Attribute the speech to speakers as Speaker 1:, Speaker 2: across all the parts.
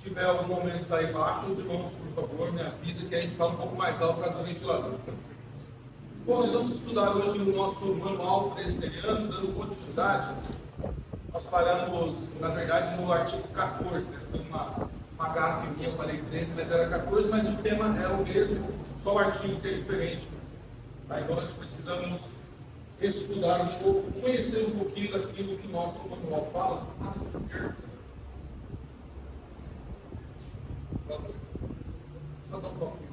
Speaker 1: tiver algum momento aí baixo, os irmãos, por favor, me avisem que a gente fala um pouco mais alto para o ventilador. Bom, nós vamos estudar hoje o nosso manual presbiteriano, dando continuidade. Nós paramos, na verdade, no artigo 14, né? Foi uma gafe minha, eu falei 13, mas era 14, mas o tema é o mesmo, só o artigo que é diferente. Tá? Então nós precisamos estudar um pouco, conhecer um pouquinho daquilo que o nosso manual fala acerca. Só dar um pouquinho.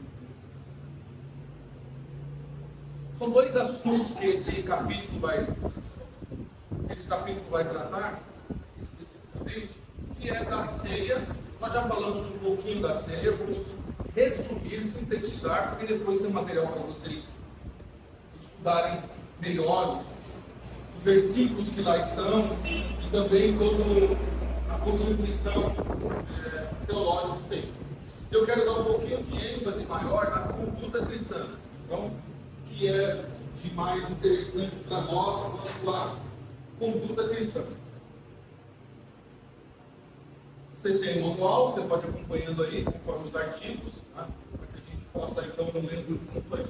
Speaker 1: São dois assuntos que esse capítulo vai tratar, especificamente, que é da ceia. Nós já falamos um pouquinho da ceia, vamos resumir, sintetizar, porque depois tem material para vocês estudarem melhor os versículos que lá estão e também toda a contribuição teológica que tem. Eu quero dar um pouquinho de ênfase maior na conduta cristã, então, que é de mais interessante para nós quanto à conduta cristã. Você tem o manual, você pode ir acompanhando aí, conforme os artigos, tá? Para que a gente possa, então, não lendo junto aí.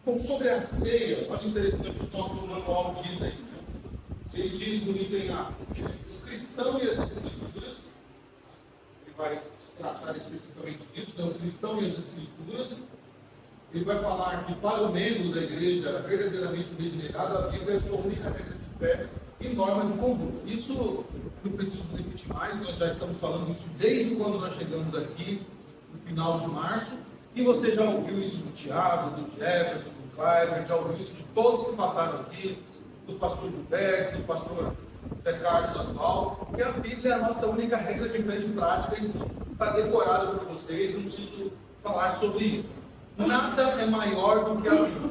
Speaker 1: Então, sobre a ceia, olha interessante o nosso manual diz aí. Né? Ele diz no item A, o cristão e as escrituras, ele vai tratar especificamente disso, né? O cristão e as escrituras. Ele vai falar que para o membro da igreja verdadeiramente regenerado, a Bíblia é sua única regra de fé e norma de conduta. Isso não preciso repetir mais, nós já estamos falando isso desde quando nós chegamos aqui, no final de março, e você já ouviu isso do Tiago, do Jefferson, do Kleber, já ouviu isso de todos que passaram aqui, do pastor Gilberto, do pastor Zé Carlos atual, que a Bíblia é a nossa única regra de fé de prática, isso está decorado para vocês, não preciso falar sobre isso. Nada é maior do que a Bíblia.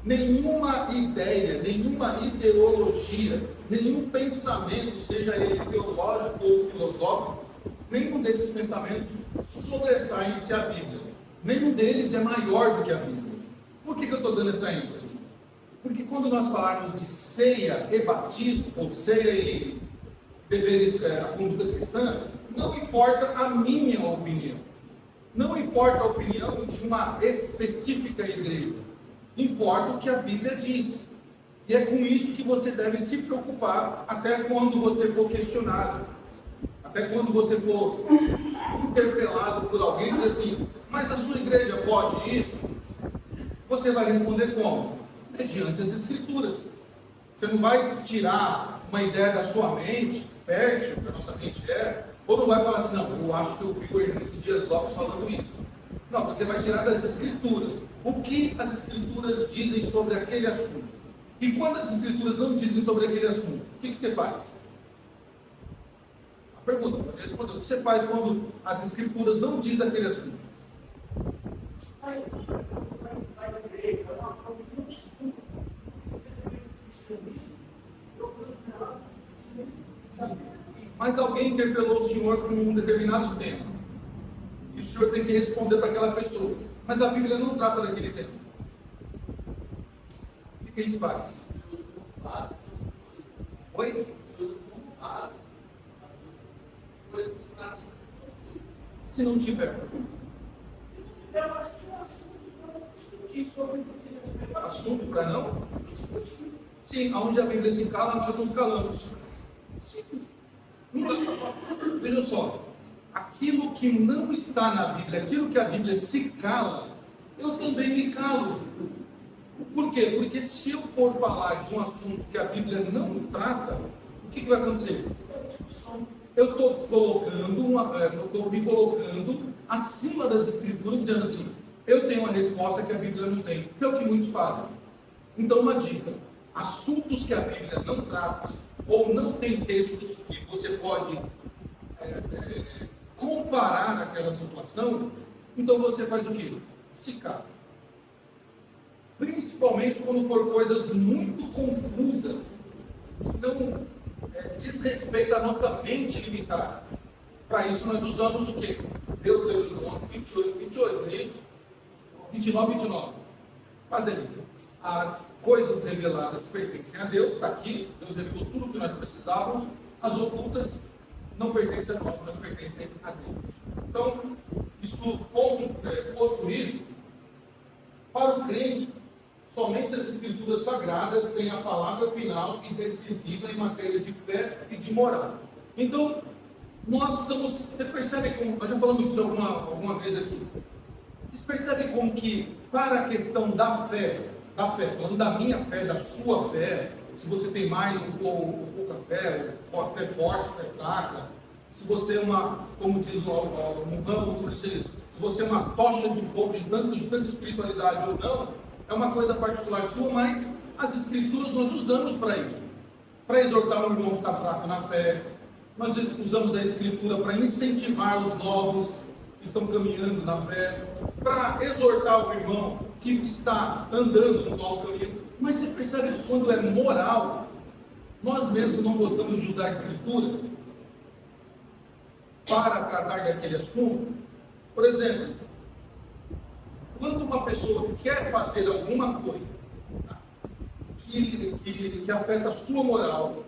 Speaker 1: Nenhuma ideia, nenhuma ideologia, nenhum pensamento, seja ele teológico ou filosófico, nenhum desses pensamentos sobressaem-se à Bíblia. Nenhum deles é maior do que a Bíblia. Por que eu estou dando essa ênfase? Porque quando nós falarmos de ceia e batismo, ou ceia e deveres, a conduta cristã, não importa a minha opinião. Não importa a opinião de uma específica igreja, importa o que a Bíblia diz. E é com isso que você deve se preocupar até quando você for questionado, até quando você for interpelado por alguém e dizer assim, mas a sua igreja pode isso? Você vai responder como? Mediante as Escrituras. Você não vai tirar uma ideia da sua mente, fértil, que a nossa mente é, ou não vai falar assim, não, eu acho que eu vi o Hernandes Dias Lopes falando isso. Não, você vai tirar das Escrituras. O que as Escrituras dizem sobre aquele assunto? E quando as Escrituras não dizem sobre aquele assunto, o que você faz? A pergunta, pode responder. O que você faz quando as Escrituras não dizem daquele assunto? Mas alguém interpelou o senhor com um determinado tema. E o senhor tem que responder para aquela pessoa. Mas a Bíblia não trata daquele tema. O que a gente faz? Oi? Se não tiver.
Speaker 2: Eu acho que é um assunto para não discutir sobre
Speaker 1: Assunto para não? Sim, aonde a Bíblia se cala, nós nos calamos. Simples. Veja só, aquilo que não está na Bíblia, aquilo que a Bíblia se cala, eu também me calo. Por quê? Porque se eu for falar de um assunto que a Bíblia não trata, o que vai acontecer? Eu estou me colocando acima das Escrituras, dizendo assim, eu tenho uma resposta que a Bíblia não tem, que é o que muitos fazem. Então, uma dica, assuntos que a Bíblia não trata, ou não tem textos que você pode comparar aquela situação, então você faz o quê? Se cala. Principalmente quando for coisas muito confusas, que não diz respeito à nossa mente limitada. Para isso nós usamos o quê? Deuteronômio 28, não é isso? 29. fazendo as coisas reveladas pertencem a Deus, está aqui, Deus revelou tudo o que nós precisávamos, as ocultas não pertencem a nós, mas pertencem a Deus. Então, posto isso, para o crente, somente as Escrituras Sagradas têm a palavra final e decisiva em matéria de fé e de moral. Então, você percebe como, nós já falamos isso alguma vez aqui, vocês percebem como que, para a questão da fé, falando da minha fé, da sua fé, se você tem mais ou pouca fé forte, fé fraca, se você é como diz no campo do cristianismo, se você é uma tocha de fogo de tanta espiritualidade ou não, é uma coisa particular sua, mas as Escrituras nós usamos para isso, para exortar o irmão que está fraco na fé, nós usamos a Escritura para incentivar os novos que estão caminhando na fé, para exortar o irmão que está andando no nosso caminho. Mas você percebe que quando é moral, nós mesmos não gostamos de usar a Escritura para tratar daquele assunto. Por exemplo, quando uma pessoa quer fazer alguma coisa que afeta a sua moral,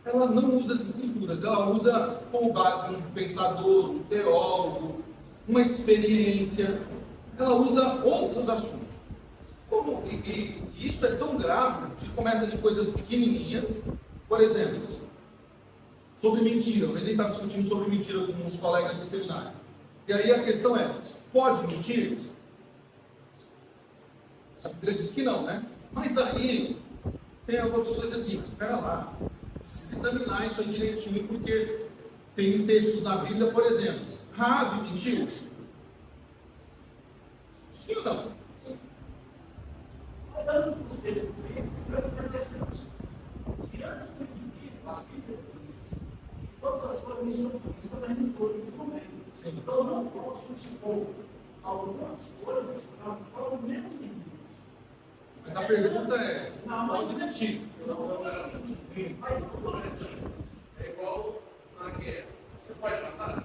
Speaker 1: ela não usa as Escrituras, ela usa como base um pensador, um teólogo, uma experiência, ela usa outros assuntos. E isso é tão grave, que começa de coisas pequenininhas, por exemplo, sobre mentira. Eu estava discutindo sobre mentira com uns colegas de seminário. E aí a questão é, pode mentir? A Bíblia diz que não, né? Mas aí, tem algumas pessoas que dizem assim, espera lá, precisa examinar isso aí direitinho, porque tem textos na Bíblia, por exemplo, Raabe mentiu? Sim ou não?
Speaker 2: Olhando para o texto bíblico, presta atenção. Diante do inimigo, a Bíblia diz que todas as coisas são vistas nas coisas do reino. Então, eu não posso expor algumas coisas para o meu inimigo.
Speaker 1: Mas a pergunta é, pode mentir?
Speaker 2: Mas não mentir.
Speaker 3: É igual na guerra. Você pode matar?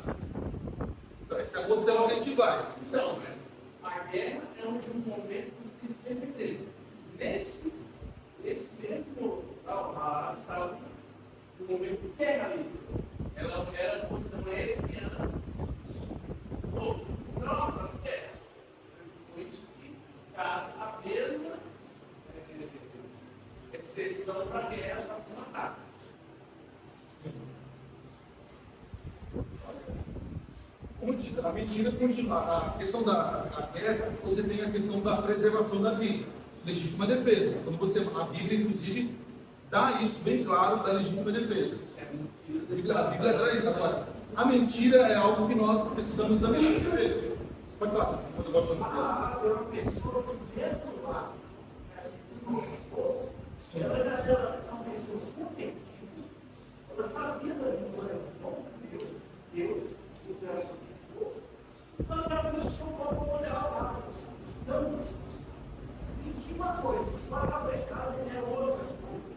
Speaker 1: Então, esse é outro tema que a gente vai.
Speaker 3: Não, mas a guerra é um momento que se defender. Nesse mesmo sabe, no momento de guerra ali, ela era também espiã. Não, na guerra. Por isso que a mesma exceção para a guerra para se matar.
Speaker 1: A mentira continua. A questão da guerra, você tem a questão da preservação da vida, legítima defesa. Quando a Bíblia, inclusive, dá isso bem claro da legítima defesa. A Bíblia dá isso agora. A mentira é algo que nós precisamos examinar. Pode falar, quando eu gosto de
Speaker 2: Uma pessoa do mesmo lado, ela era uma pessoa competente, ela sabia da vitória de Deus, que era então, ela era uma pessoa para olhar lá. Então, e uma coisa, só a pecado é outra coisa.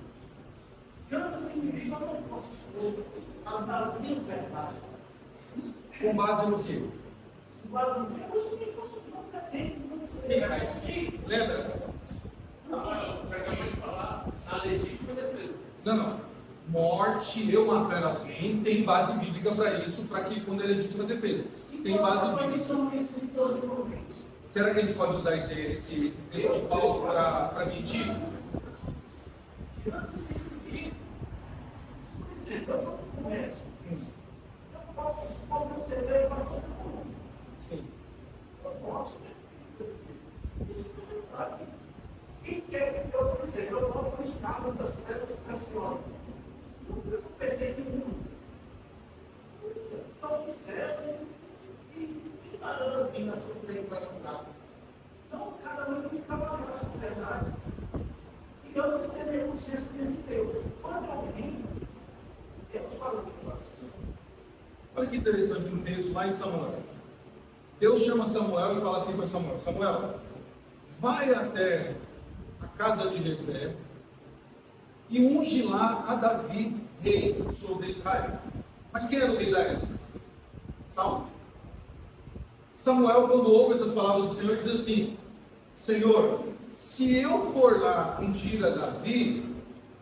Speaker 2: Diante do inimigo, eu não posso expor as minhas verdades.
Speaker 1: com base no quê?
Speaker 2: Com base no que eu pretendo.
Speaker 1: Sim, mas lembra?
Speaker 3: Você acabou de falar a legítima defesa.
Speaker 1: Não. Morte, eu matar alguém, tem base bíblica para isso, para que quando é legítima defesa. Tem base bíblica. Será que a gente pode usar esse texto de Paulo para mentir?
Speaker 2: Eu posso expor meu segredo para todo mundo.
Speaker 1: Sim.
Speaker 2: Eu posso. Isso é verdade. Quem quer que eu, por exemplo, eu vou para o estado das pedras preciosas. Eu pensei que não. Só que servem e as vindas que eu tenho para mudar. Então, cada um tem que trabalhar com verdade. E eu não tenho nenhum senso de Deus. Quando alguém, Deus fala que faz.
Speaker 1: Olha que interessante um texto lá em Samuel. Deus chama Samuel e fala assim para Samuel: Samuel, vai até a casa de Jessé e unge lá a Davi, rei sobre Israel. Mas quem era o rei da época? Saul. Samuel, quando ouve essas palavras do Senhor, diz assim: Senhor, se eu for lá ungir a Davi,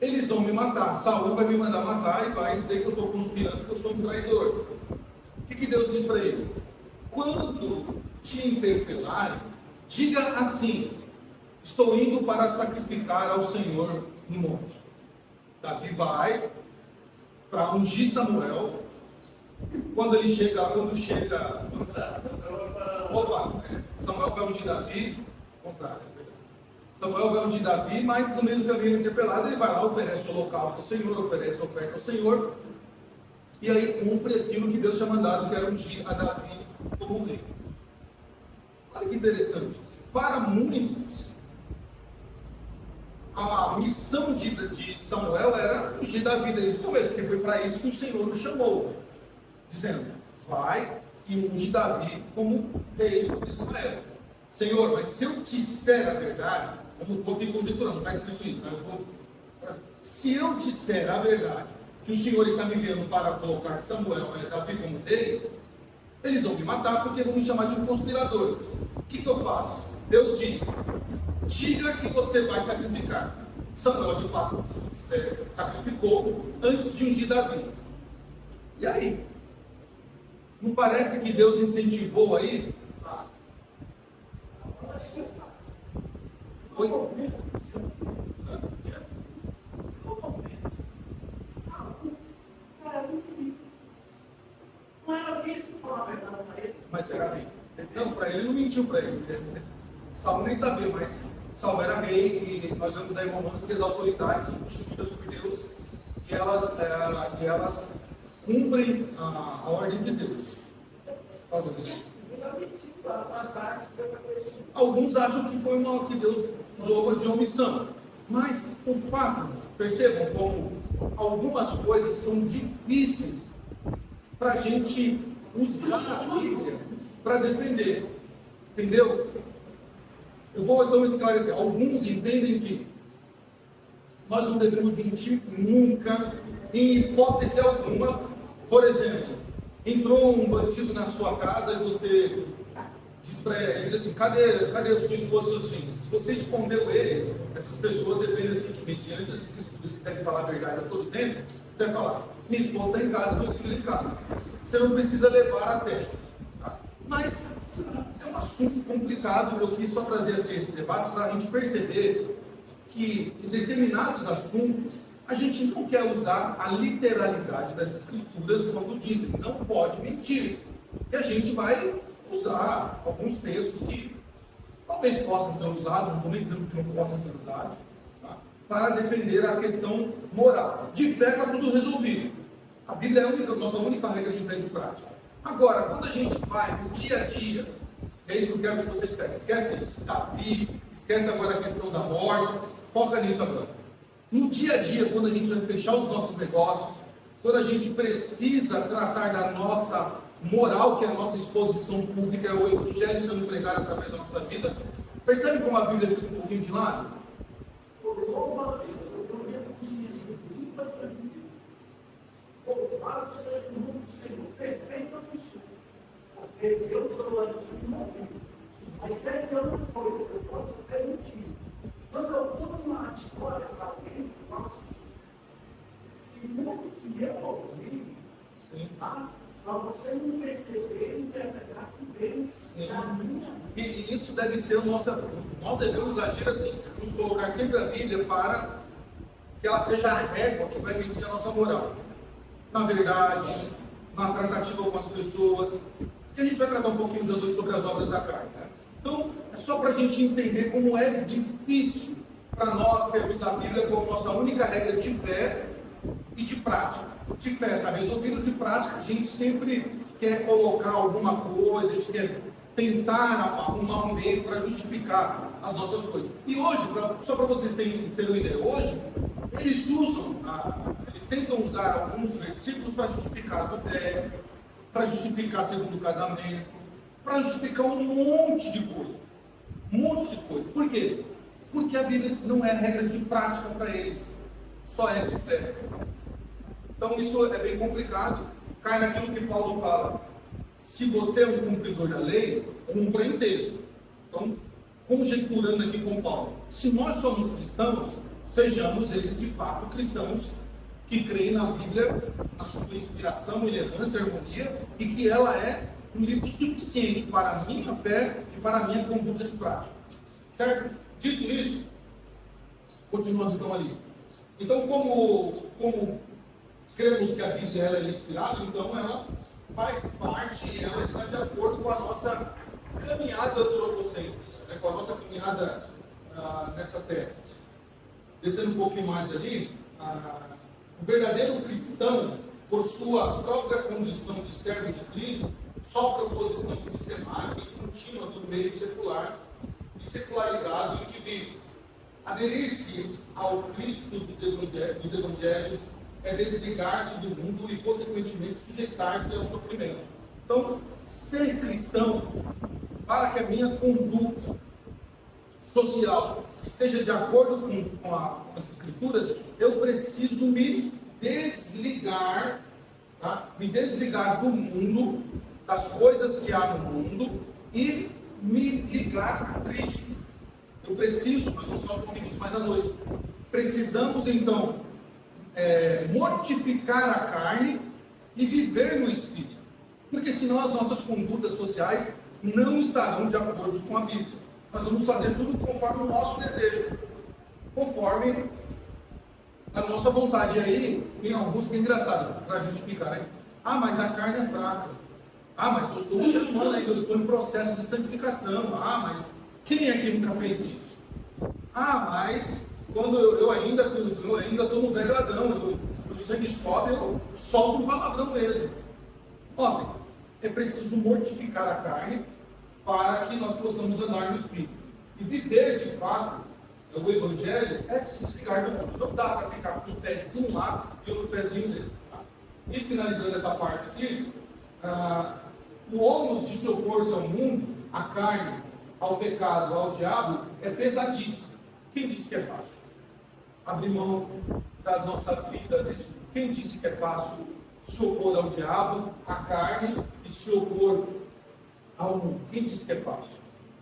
Speaker 1: eles vão me matar. Saul vai me mandar matar e vai dizer que eu estou conspirando, que eu sou um traidor. O que Deus diz para ele? Quando te interpelarem, diga assim: estou indo para sacrificar ao Senhor no monte. Davi vai para ungir Samuel. Quando chega, Samuel vai ungir Davi, Samuel vai ungir Davi, mas no meio do caminho interpelado, ele vai lá, oferece o holocausto ao Senhor, oferece a oferta ao Senhor, e aí cumpre aquilo que Deus tinha mandado, que era ungir a Davi como rei. Olha que interessante. Para muitos, a missão de Samuel era ungir Davi desde o começo, porque foi para isso que o Senhor o chamou, dizendo: vai e unge Davi como rei sobre Israel. Senhor, mas se eu disser a verdade, eu não estou aqui conjecturando, não está escrito isso, se eu disser a verdade, que o Senhor está me enviando para colocar Davi como rei, eles vão me matar porque vão me chamar de um conspirador. O que eu faço? Deus diz: diga que você vai sacrificar. Samuel, de fato, sacrificou antes de ungir Davi. E aí? Não parece que Deus incentivou aí? Oi?
Speaker 2: Não era isso que falava a verdade para ele.
Speaker 1: Mas era rei. Não, para ele não mentiu para ele. Saul nem sabia, mas Saul era rei e nós vemos aí Romanos que as autoridades são constituídas por Deus e elas cumprem a ordem de Deus. Alguns acham que foi que Deus usou de omissão, mas o fato, percebam como algumas coisas são difíceis para a gente usar a Bíblia para defender, entendeu? Eu vou então esclarecer. Alguns entendem que nós não devemos mentir nunca, em hipótese alguma. Por exemplo, entrou um bandido na sua casa e você diz para ele assim: cadê a sua esposa e seus filhos? Se você escondeu eles, essas pessoas defendem assim que, mediante as escrituras, que deve falar a verdade a todo tempo, deve falar: minha esposa está em casa, meus filhos em casa. Você não precisa levar até. Tá? Mas é um assunto complicado. Eu quis só trazer assim, esse debate para a gente perceber que em determinados assuntos a gente não quer usar a literalidade das escrituras quando dizem não pode mentir. E a gente vai usar alguns textos que talvez possam ser usados, não estou nem dizendo que não possam ser usados, tá? Para defender a questão moral. De fé está tudo resolvido. A Bíblia é a nossa única regra de fé e de prática. Agora, quando a gente vai no dia a dia, é isso que eu quero que vocês peguem. Esquece Davi, esquece agora a questão da morte, foca nisso agora. No dia a dia, quando a gente vai fechar os nossos negócios, quando a gente precisa tratar da nossa moral, que é a nossa exposição pública, é o Evangelho sendo pregado através da nossa vida, percebe como a Bíblia fica um pouquinho de lado?
Speaker 2: Porque Deus falou assim, não, mas 7 anos depois, eu posso permitir. Quando eu conto uma história para alguém, segundo que eu ouvi, tá? Para você não perceber, interpretar que Deus na minha vida.
Speaker 1: E isso deve ser o nosso. Nós devemos agir assim, devemos colocar sempre a Bíblia para que ela seja a régua que vai medir a nossa moral. Na verdade, na tratativa com as pessoas. Que a gente vai tratar um pouquinho de noite sobre as obras da carne. Né? Então, é só para a gente entender como é difícil para nós termos a Bíblia como nossa única regra de fé e de prática. De fé está resolvido, de prática a gente sempre quer colocar alguma coisa, a gente quer tentar arrumar um meio para justificar as nossas coisas. E hoje, só para vocês terem uma ideia, hoje eles tentam usar alguns versículos para justificar adultério, para justificar segundo casamento, para justificar um monte de coisa. Um monte de coisa. Por quê? Porque a Bíblia não é regra de prática para eles, só é de fé. Então isso é bem complicado. Cai naquilo que Paulo fala: se você é um cumpridor da lei, cumpra inteiro. Então, conjecturando aqui com Paulo, se nós somos cristãos, sejamos eles de fato cristãos que creem na Bíblia, na sua inspiração, inerrância, harmonia, e que ela é um livro suficiente para a minha fé e para a minha conduta de prática. Certo? Dito isso, continuando então ali. Então, como cremos que a Bíblia ela é inspirada, então ela faz parte, ela está de acordo com a nossa caminhada antropocêntrica, né? Com a nossa caminhada nessa terra. Descendo um pouquinho mais ali, o verdadeiro cristão, por sua própria condição de servo de Cristo, sofre oposição sistemática e contínua do meio secular e secularizado em que vive. Aderir-se ao Cristo dos evangelhos é desligar-se do mundo e, consequentemente, sujeitar-se ao sofrimento. Então, ser cristão, para que a minha conduta social esteja de acordo com as Escrituras, eu preciso me desligar, tá? Me desligar do mundo, das coisas que há no mundo e me ligar a Cristo. Eu preciso, nós vamos falar um pouquinho disso mais à noite, precisamos então mortificar a carne e viver no Espírito, porque senão as nossas condutas sociais não estarão de acordo com a Bíblia. Nós vamos fazer tudo conforme o nosso desejo, conforme a nossa vontade. E aí, tem alguns que é engraçado, para justificar, né? Ah, mas a carne é fraca. Ah, mas eu sou um ser humano ainda, eu estou em processo de santificação. Ah, mas quem é que nunca fez isso? Ah, mas quando eu ainda estou no velho Adão, o sangue sobe, eu solto um palavrão mesmo. Notem, é preciso mortificar a carne para que nós possamos andar no Espírito. E viver, de fato, o Evangelho é se desligar do mundo. Não dá para ficar com um pezinho lá e outro pezinho dele. Tá? E finalizando essa parte aqui, o ônus de se opor-se ao mundo, à carne, ao pecado, ao diabo, é pesadíssimo. Quem disse que é fácil? Abrir mão da nossa vida desse mundo. Quem disse que é fácil se opor ao diabo, à carne e se opor ao mundo? Quem disse que é fácil?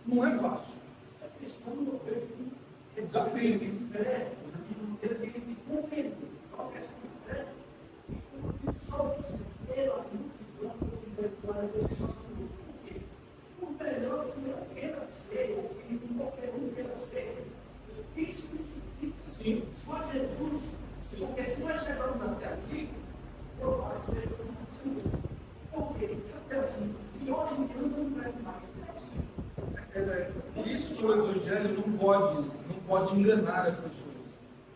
Speaker 1: Não é fácil.
Speaker 2: Essa questão eu vejo que
Speaker 1: É desafio.
Speaker 2: fé, ele tem que compreender qual é a fé, e como só pela o melhor que eu queira ser, ou que qualquer um queira ser, isso sim, só Jesus. Sim. Porque se nós chegarmos até aqui, eu vou ser assim. Por quê? Porque assim, de hoje em dia não é mais.
Speaker 1: Por isso que o Evangelho não pode enganar as pessoas.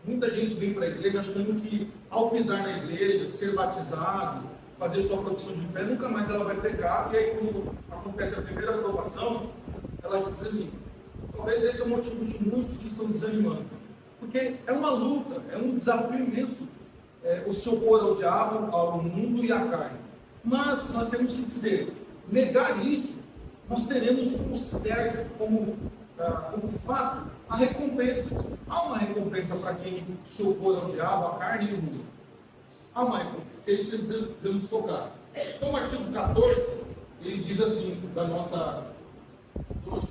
Speaker 1: Muita gente vem para a igreja achando que, ao pisar na igreja, ser batizado, fazer sua profissão de fé, nunca mais ela vai pecar. E aí, quando acontece a primeira aprovação, ela desanima. Talvez esse é o motivo de muitos que estão desanimando. Porque é uma luta, é um desafio imenso o se opor ao diabo, ao mundo e à carne. Mas nós temos que dizer, negar isso, nós teremos como certo, como fato, a recompensa. Há uma recompensa para quem se opor ao diabo, à carne e ao mundo. Há uma recompensa. É isso que devemos focar. Então, o artigo 14, ele diz assim, do nosso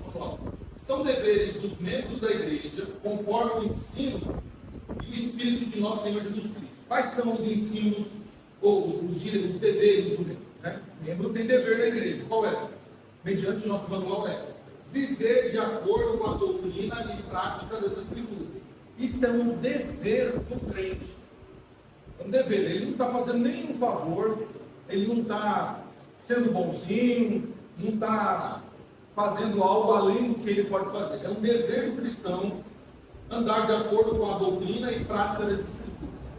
Speaker 1: manual: são deveres dos membros da igreja, conforme o ensino e o Espírito de nosso Senhor Jesus Cristo. Quais são os ensinos, ou os deveres do membro? Né? O membro tem dever na igreja. Qual é? Mediante o nosso manual viver de acordo com a doutrina e prática das Escrituras. Isso é um dever do crente. É um dever. Ele não está fazendo nenhum favor, ele não está sendo bonzinho, não está fazendo algo além do que ele pode fazer. É um dever do cristão andar de acordo com a doutrina e prática das Escrituras.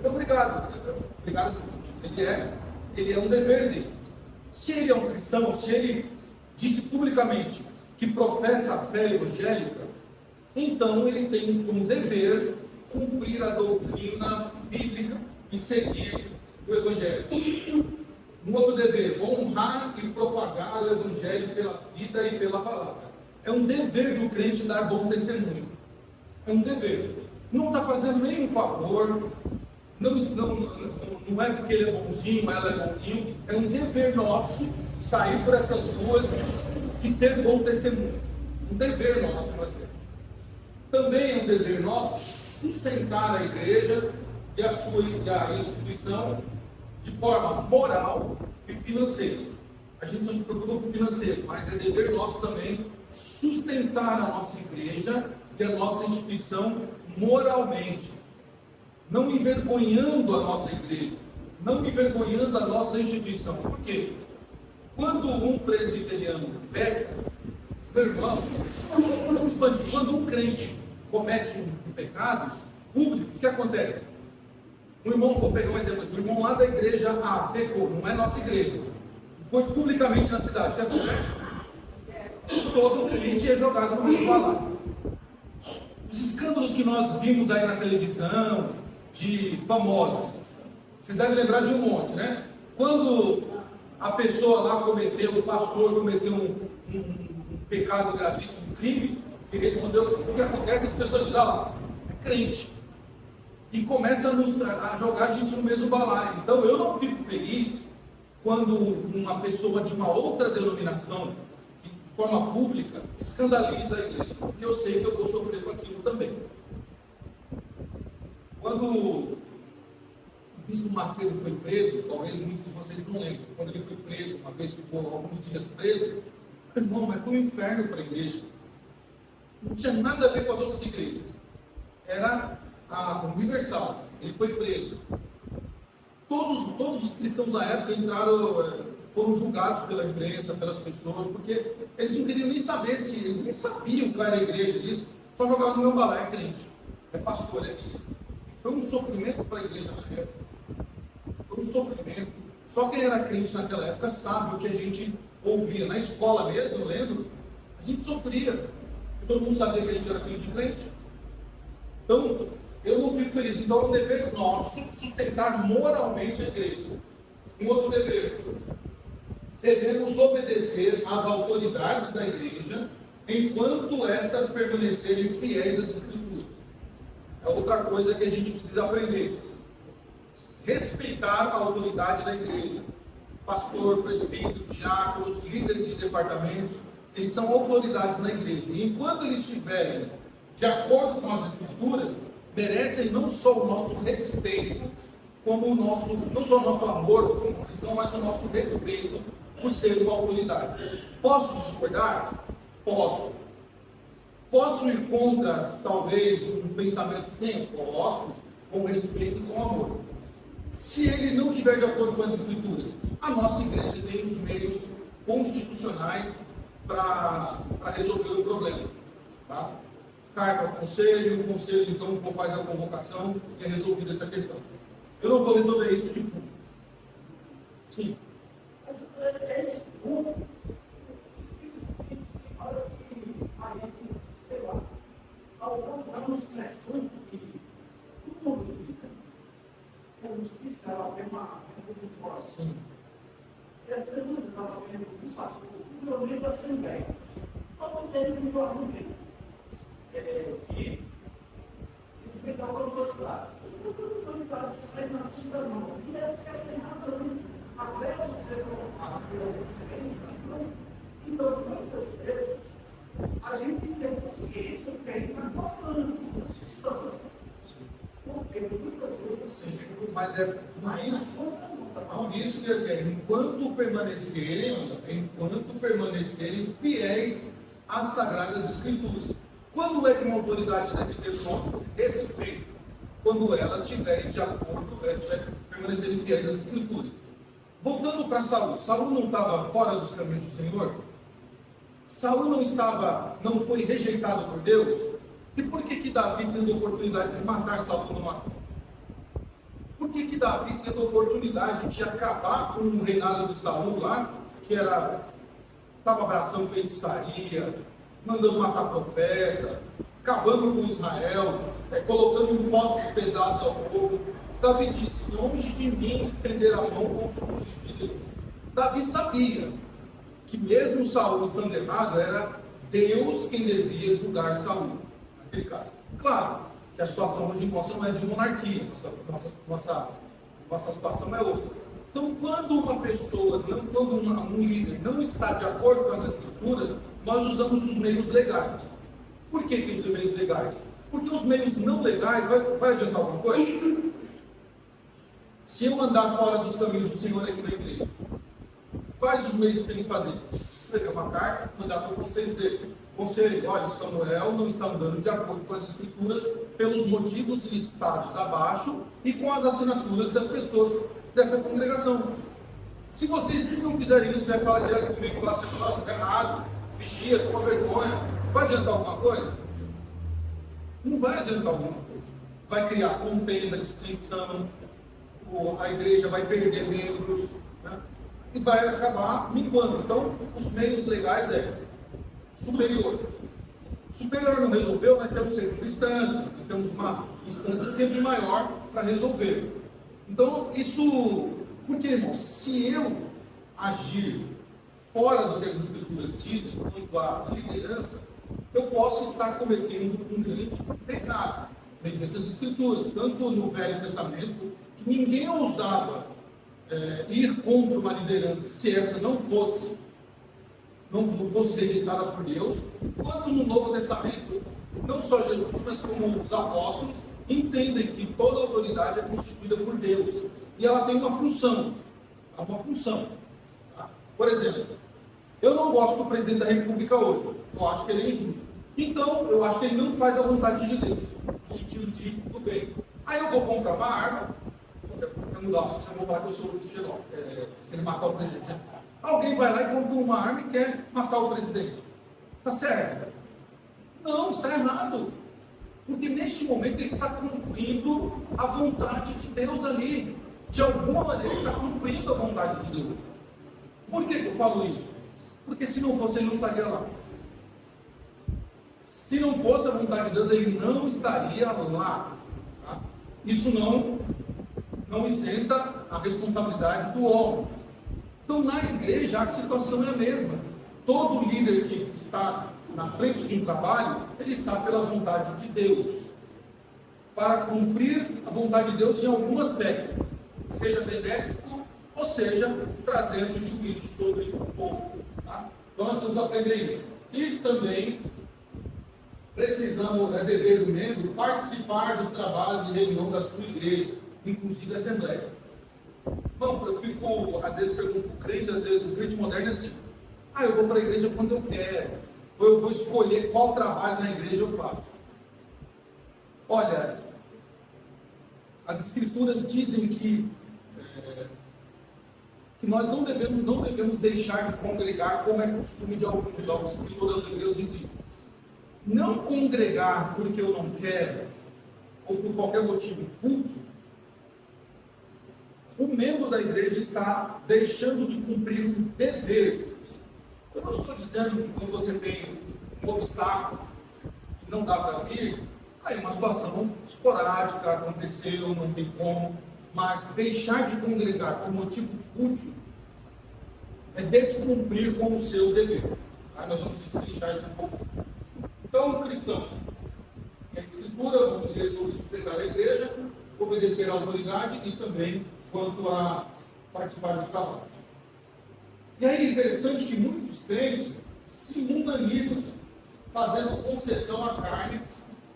Speaker 1: Obrigado assim, ele é um dever dele. Se ele é um cristão, se ele disse publicamente que professa a fé evangélica, então ele tem como dever cumprir a doutrina bíblica e seguir o Evangelho. Um outro dever, honrar e propagar o Evangelho pela vida e pela palavra. É um dever do crente dar bom testemunho. É um dever. Não está fazendo nenhum favor, não é porque ele é bonzinho, ela é bonzinho. É um dever nosso sair por essas ruas e ter bom testemunho. Um dever nosso que nós temos. Também é um dever nosso sustentar a igreja e a instituição de forma moral e financeira. A gente só se preocupa com o financeiro, mas é dever nosso também sustentar a nossa igreja e a nossa instituição moralmente, não envergonhando a nossa igreja, não envergonhando a nossa instituição. Por quê? Quando um presbiteriano peca, meu irmão, quando um crente comete um pecado público, o que acontece? O irmão, vou pegar um exemplo aqui, o irmão lá da igreja A pecou, não é nossa igreja, foi publicamente na cidade, o que acontece? Todo crente é jogado no mesmo balaio. Os escândalos que nós vimos aí na televisão, de famosos, vocês devem lembrar de um monte, né? Quando a pessoa lá cometeu, o pastor cometeu um pecado gravíssimo, um crime, e respondeu, o que acontece? As pessoas dizem, é crente. E começa a jogar a gente no mesmo balaio. Então eu não fico feliz quando uma pessoa de uma outra denominação, de forma pública, escandaliza a igreja, porque eu sei que eu vou sofrer com aquilo também. Quando o bispo Macedo foi preso, talvez muitos de vocês não lembram, quando ele foi preso, uma vez ficou alguns dias preso, irmão, mas foi um inferno para a igreja. Não tinha nada a ver com as outras igrejas. Era a Universal. Ele foi preso. Todos os cristãos da época foram julgados pela imprensa, pelas pessoas, porque eles não queriam nem saber eles nem sabiam qual era a igreja disso, só jogavam no meu balaio, é crente, é pastor, é isso. Foi um sofrimento para a igreja na época. Foi um sofrimento. Só quem era crente naquela época sabe o que a gente ouvia. Na escola mesmo, eu lembro, a gente sofria. Todo mundo sabia que a gente era filho de crente. Então, eu não fico feliz. Então, é um dever nosso sustentar moralmente a igreja. Um outro dever. Devemos obedecer às autoridades da igreja enquanto estas permanecerem fiéis às Escrituras. É outra coisa que a gente precisa aprender. Respeitar a autoridade da igreja. Pastor, presbítero, diáconos, líderes de departamentos, eles são autoridades na igreja. E enquanto eles estiverem de acordo com as Escrituras, merecem não só o nosso respeito, como não só o nosso amor como cristão, mas o nosso respeito por ser uma autoridade. Posso discordar? Posso. Posso ir contra, talvez, um pensamento que tenha? Posso, com respeito e com amor. Se ele não estiver de acordo com as Escrituras, a nossa igreja tem os meios constitucionais para resolver o problema. Tá? Cai para o conselho então faz a convocação e é resolvida essa questão. Eu não vou resolver isso de público. Sim.
Speaker 2: Mas esse ponto, olha que a gente, sei lá, dá uma expressão que todo mundo fica. A justiça, ela tem uma forte.
Speaker 1: Sim.
Speaker 2: E essa semana eu estava vendo um pastor, eu lembro da Assembleia. Todo mundo me falou dele. Que respeitar o outro lado. O outro lado sai na puta mão. E aí os caras têm razão. Até você colocar então, muitas vezes, a gente tem consciência que a gente está falando. Porque muitas vezes.
Speaker 1: Mas é por isso que enquanto permanecerem fiéis às Sagradas Escrituras. Quando é que uma autoridade deve ter o nosso respeito? Quando elas estiverem de acordo, permanecerem fiéis às Escrituras. Voltando para Saul, Saul não estava fora dos caminhos do Senhor? Saul não foi rejeitado por Deus? E por que Davi, tendo a oportunidade de matar Saul, não matou? Por que Davi, tendo a oportunidade de acabar com o reinado de Saul lá, que estava abraçando feitiçaria, mandando matar profeta, acabando com Israel, colocando impostos pesados ao povo, Davi disse, longe de mim estender a mão contra o filho de Deus. Davi sabia que mesmo Saul estando errado, era Deus quem devia julgar Saul, aquele cara. Claro que a situação hoje nossa não é de monarquia, nossa situação é outra. Então, quando uma pessoa, quando um líder não está de acordo com as Escrituras, nós usamos os meios legais. Por que os meios legais? Porque os meios não legais vai adiantar alguma coisa? Se eu andar fora dos caminhos do Senhor aqui na igreja, quais os meios que tem que fazer? Escrever uma carta, mandar para o conselho e dizer: conselho, olha, Samuel não está andando de acordo com as escrituras pelos motivos listados abaixo e com as assinaturas das pessoas dessa congregação. Se vocês não fizerem isso, vai falar direto comigo e falar assim: nossa, está errado, vigia, toma vergonha. Vai adiantar alguma coisa? Não vai adiantar alguma coisa. Vai criar contenda, dissensão, a igreja vai perder membros, né? E vai acabar minguando. Então, os meios legais é superior. Superior não resolveu, nós temos sempre instância, nós temos uma instância sempre maior para resolver. Então, isso, porque, irmãos, se eu agir fora do que as escrituras dizem, quanto à liderança, eu posso estar cometendo um grande pecado, mediante as escrituras, tanto no Velho Testamento, que ninguém ousava ir contra uma liderança se essa não fosse rejeitada por Deus, quanto no Novo Testamento, não só Jesus, mas como os apóstolos, entendem que toda autoridade é constituída por Deus, e ela tem uma função, tá? Por exemplo, eu não gosto do presidente da República hoje, eu acho que ele é injusto, então eu acho que ele não faz a vontade de Deus, no sentido de do bem. Aí eu vou comprar uma arma, eu não gosto, você não falar que eu sou o xenófobo, ele matar o presidente, né? Alguém vai lá e compra uma arma e quer matar o presidente. Está certo? Não, está errado. Porque neste momento ele está cumprindo a vontade de Deus ali. De alguma maneira ele está cumprindo a vontade de Deus. Por que eu falo isso? Porque se não fosse, ele não estaria lá. Se não fosse a vontade de Deus, ele não estaria lá. Tá? Isso não isenta a responsabilidade do homem. Então, na igreja, a situação é a mesma. Todo líder que está na frente de um trabalho, ele está pela vontade de Deus, para cumprir a vontade de Deus em algum aspecto, seja benéfico, ou seja, trazendo juízo sobre o povo. Tá? Então, nós temos que aprender isso. E também precisamos, é dever do membro, participar dos trabalhos de reunião da sua igreja, inclusive a assembleia. Não, eu fico, às vezes pergunto para o crente, às vezes o crente moderno é assim: eu vou para a igreja quando eu quero, ou eu vou escolher qual trabalho na igreja eu faço. Olha, as escrituras dizem que nós não devemos deixar de congregar, como é costume de alguns escritores hebreus diz isso. Não congregar porque eu não quero, ou por qualquer motivo fútil, o membro da igreja está deixando de cumprir um dever. Eu não estou dizendo que quando você tem um obstáculo que não dá para vir, aí uma situação esporádica, aconteceu, não tem como, mas deixar de congregar por motivo fútil é descumprir com o seu dever. Aí nós vamos destrinchar isso um pouco. Então, o cristão, a escritura, vamos dizer, sobre sustentar a igreja, obedecer à autoridade e também quanto a participar do trabalho. E aí é interessante que muitos crentes se mundanizam, fazendo concessão à carne,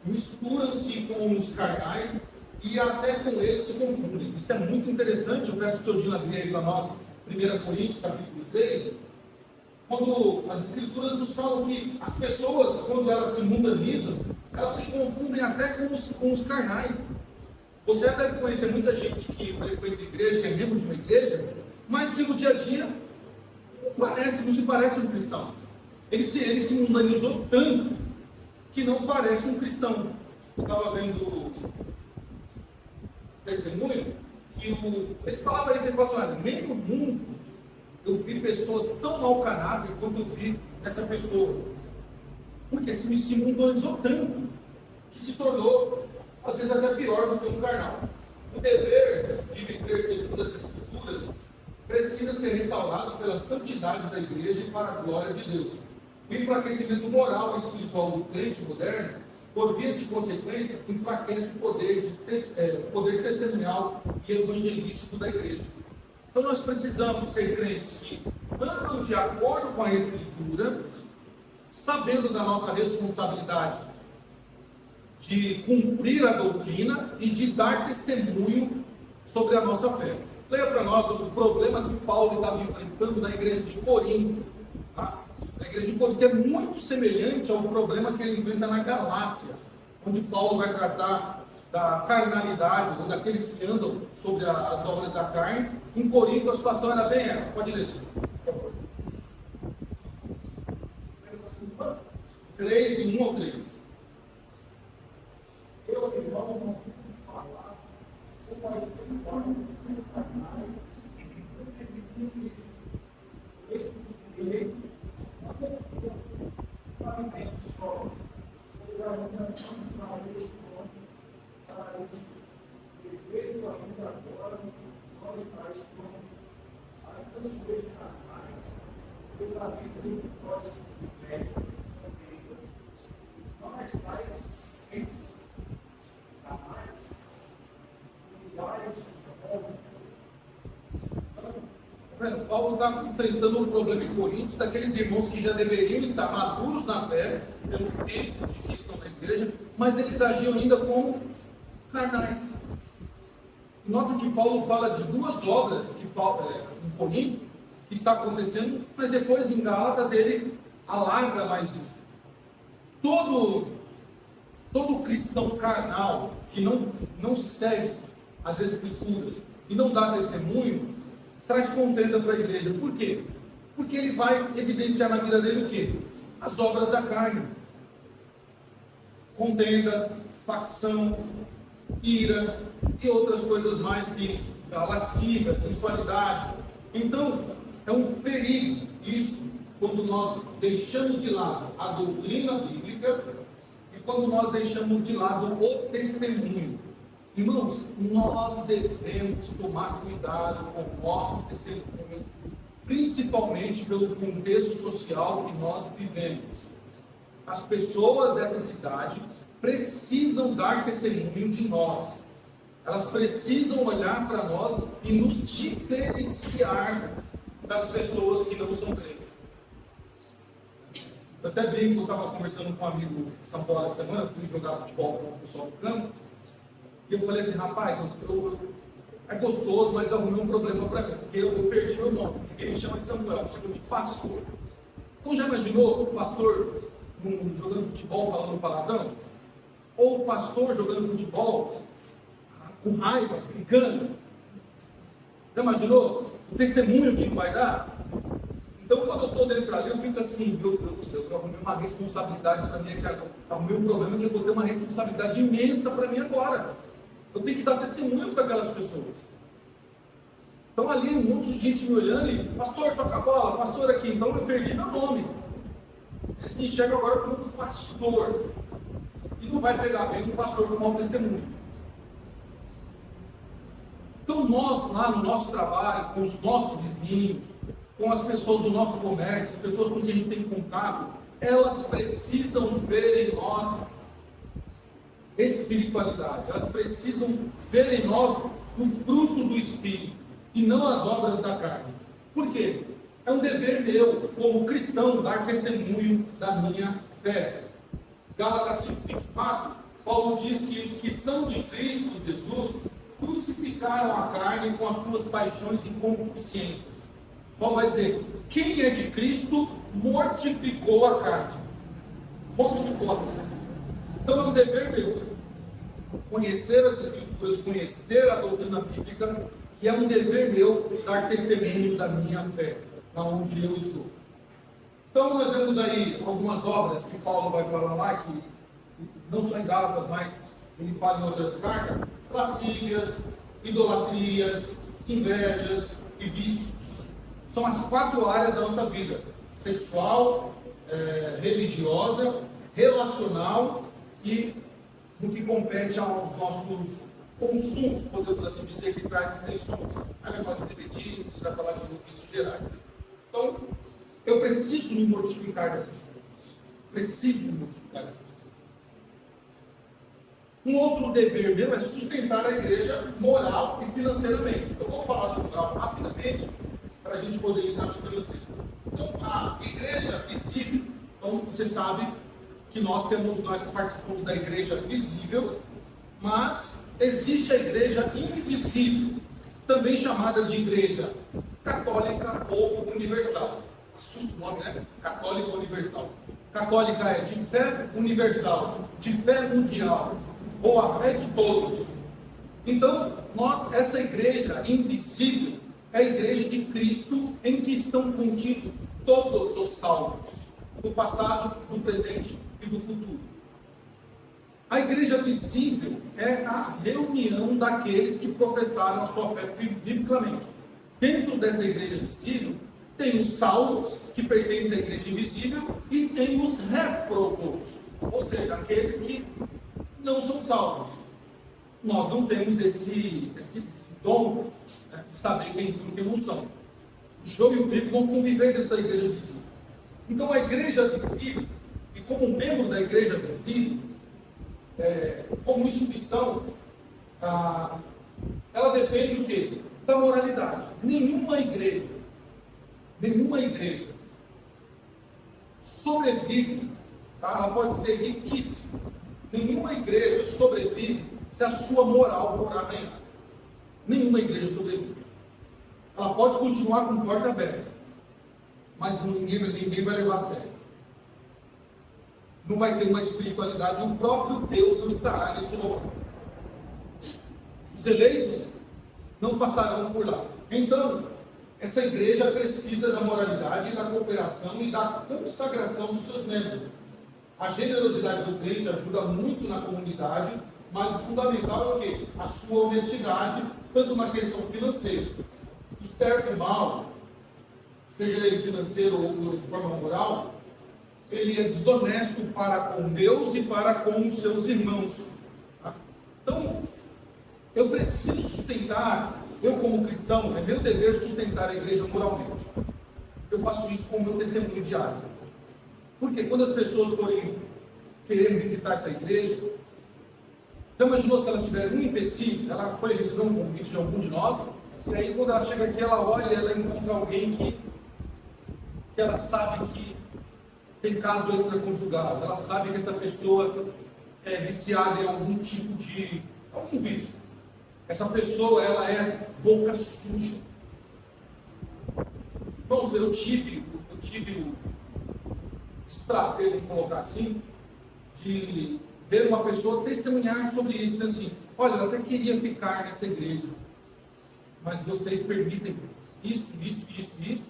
Speaker 1: misturam-se com os carnais e até com eles se confundem. Isso é muito interessante. Eu peço que o senhor Dina abrir aí para nós, 1 Coríntios, capítulo 3, quando as escrituras nos falam que as pessoas, quando elas se mundanizam, elas se confundem até com os carnais. Você deve conhecer muita gente que frequenta a igreja, que é membro de uma igreja, mas que no dia a dia não se parece um cristão. Ele se mundanizou tanto que não parece um cristão. Eu estava vendo testemunho que ele falava isso, ele falou assim: olha, nem no mundo eu vi pessoas tão mau caráter quanto eu vi essa pessoa. Porque se mundanizou tanto que se tornou, às vezes, até pior do que um carnal. O dever de viver segundo as escrituras precisa ser restaurado pela santidade da igreja e para a glória de Deus. O enfraquecimento moral e espiritual do crente moderno, por via de consequência, enfraquece o poder testemunial e evangelístico da igreja. Então nós precisamos ser crentes que andam de acordo com a escritura, sabendo da nossa responsabilidade de cumprir a doutrina e de dar testemunho sobre a nossa fé. Leia para nós o problema que Paulo estava enfrentando na igreja de Corinto. Tá? Na igreja de Corinto, que é muito semelhante ao problema que ele enfrenta na Galácia, onde Paulo vai tratar da carnalidade, ou daqueles que andam sobre as obras da carne. Em Corinto a situação era bem essa. Pode ler, por favor. 3, em 1 ou 3.
Speaker 2: Eu, irmão, não falar, eu posso
Speaker 1: Paulo está enfrentando um problema em Coríntios, daqueles irmãos que já deveriam estar maduros na fé, pelo tempo de que estão na igreja, mas eles agiam ainda como carnais. Nota que Paulo fala de duas obras que em Corinto, que está acontecendo, mas depois em Gálatas ele alarga mais isso. Todo cristão carnal que não segue as Escrituras e não dá testemunho, traz contenda para a igreja. Por quê? Porque ele vai evidenciar na vida dele o quê? As obras da carne. Contenda, facção, ira e outras coisas mais, que a lascívia, a sensualidade. Então, é um perigo isso, quando nós deixamos de lado a doutrina bíblica e quando nós deixamos de lado o testemunho. Irmãos, nós devemos tomar cuidado com o nosso testemunho, principalmente pelo contexto social que nós vivemos. As pessoas dessa cidade precisam dar testemunho de nós. Elas precisam olhar para nós e nos diferenciar das pessoas que não são crentes. Eu até brinco, eu estava conversando com um amigo em São Paulo essa semana, fui jogar futebol com o pessoal do campo, e eu falei assim, rapaz, é gostoso, mas arrumei um problema para mim, porque eu perdi meu nome. Ninguém me chama de Samuel, me chama de pastor. Então já imaginou o pastor jogando futebol falando palavrão? Ou o pastor jogando futebol com raiva, brincando? Já imaginou o testemunho que não vai dar? Então quando eu estou dentro ali, eu fico assim, meu Deus do céu, eu arrumei uma responsabilidade para mim, arrumei um problema que eu vou ter uma responsabilidade imensa para mim agora. Eu tenho que dar testemunho para aquelas pessoas. Então ali um monte de gente me olhando e, pastor, toca a bola, pastor aqui, então eu perdi meu nome. Eles me enxergam agora como um pastor. E não vai pegar bem um pastor com mau testemunho. Então nós, lá no nosso trabalho, com os nossos vizinhos, com as pessoas do nosso comércio, as pessoas com quem a gente tem contato, elas precisam ver em nós espiritualidade, elas precisam ver em nós o fruto do Espírito e não as obras da carne. Por quê? É um dever meu, como cristão, dar testemunho da minha fé. Gálatas 5:24, Paulo diz que os que são de Cristo Jesus crucificaram a carne com as suas paixões e concupiscências. Paulo vai dizer, quem é de Cristo mortificou a carne. Mortificou a carne. Então é um dever meu conhecer as Escrituras, conhecer a doutrina bíblica, e é um dever meu dar testemunho da minha fé, onde eu estou. Então nós vemos aí algumas obras que Paulo vai falar lá, que não só em Gálatas, mas ele fala em outras cartas, lascívias, idolatrias, invejas e vícios. São as 4 áreas da nossa vida: sexual, religiosa, relacional e no que compete aos nossos consumos, podemos assim dizer, que traz esse insumo. Aí vai falar de bebedices, vai falar de vícios gerais. Então, eu preciso me mortificar dessas coisas. Preciso me mortificar dessas coisas. Um outro dever meu é sustentar a igreja moral e financeiramente. Eu vou falar do moral rapidamente, para a gente poder entrar no financeiro. Então, a igreja visível, Então, você sabe que nós participamos da igreja visível, mas existe a igreja invisível, também chamada de igreja católica ou universal. Assusta o nome, né? Católica ou universal. Católica é de fé universal, de fé mundial, ou a fé de todos. Então, essa igreja invisível é a igreja de Cristo, em que estão contidos todos os salvos, do passado, do presente e do futuro. A igreja visível é a reunião daqueles que professaram a sua fé biblicamente. Dentro dessa igreja visível, tem os salvos, que pertencem à igreja invisível, e tem os réprobos, ou seja, aqueles que não são salvos. Nós não temos esse dom, né, de saber quem são e quem não são. O joio e o trigo vão conviver dentro da igreja visível. Então, a igreja visível, e como membro da igreja visível, como instituição, ela depende do quê? Da moralidade. Nenhuma igreja sobrevive, tá? Ela pode ser riquíssima. Nenhuma igreja sobrevive se a sua moral for arranhada. Nenhuma igreja sobrevive. Ela pode continuar com porta aberta, mas ninguém vai levar a sério. Não vai ter uma espiritualidade, o próprio Deus não estará nesse lugar. Os eleitos não passarão por lá. Então, essa igreja precisa da moralidade, da cooperação e da consagração dos seus membros. A generosidade do crente ajuda muito na comunidade, mas o fundamental é o quê? A sua honestidade, tanto na questão financeira. O certo e mal, seja ele financeiro ou de forma moral, ele é desonesto para com Deus e para com os seus irmãos. Tá? Então, eu preciso sustentar, eu como cristão, é meu dever sustentar a igreja moralmente. Eu faço isso com o meu testemunho diário. Porque quando as pessoas forem querer visitar essa igreja, já imaginou se elas tiverem um empecilho, ela foi receber um convite de algum de nós, e aí quando ela chega aqui, ela olha e ela encontra alguém que ela sabe que tem caso extraconjugal, ela sabe que essa pessoa é viciada em algum tipo de algum vício. Essa pessoa, ela é boca suja. Irmãos, eu tive o desprazer, vamos colocar assim, de ver uma pessoa testemunhar sobre isso, dizendo assim: olha, eu até queria ficar nessa igreja, mas vocês permitem isso. E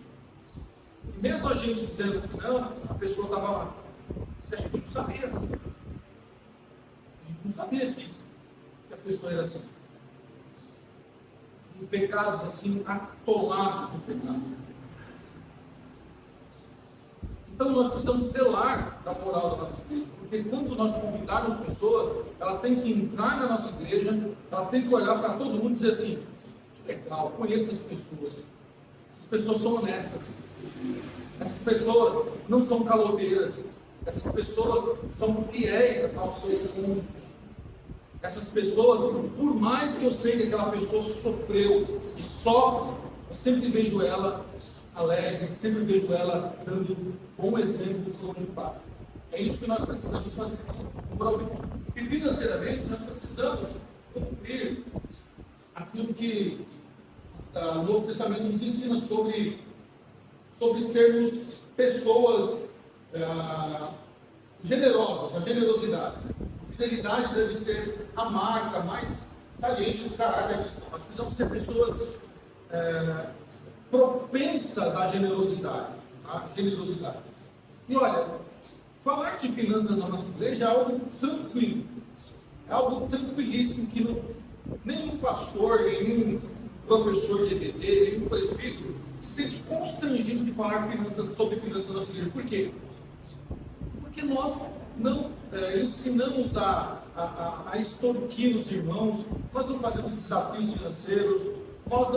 Speaker 1: mesmo a gente dizendo que não, a pessoa estava lá. A gente não sabia. A gente não sabia que a pessoa era assim. Em pecados assim, atolados no pecado. Então nós precisamos zelar da moral da nossa igreja, porque quando nós convidarmos pessoas, elas têm que entrar na nossa igreja, elas têm que olhar para todo mundo e dizer assim: que legal, conheço essas pessoas são honestas, essas pessoas não são caloteiras, essas pessoas são fiéis aos seus cônjuges, essas pessoas, por mais que eu sei que aquela pessoa sofreu e sofre, eu sempre vejo ela alegre, sempre vejo ela dando bom exemplo por onde passa. É isso que nós precisamos fazer. E financeiramente, nós precisamos cumprir aquilo que o Novo Testamento nos ensina sobre sermos pessoas generosas, a generosidade. A fidelidade deve ser a marca mais saliente do caráter cristão. Nós precisamos ser pessoas propensas à generosidade. E olha, falar de finanças na nossa igreja é algo tranquilo, é algo tranquilíssimo, que nenhum pastor, nenhum professor de EBD, nenhum presbítero se sente constrangido de falar sobre finanças na nossa igreja. Por quê? Porque nós não ensinamos a extorquir os irmãos, nós não fazemos desafios financeiros, nós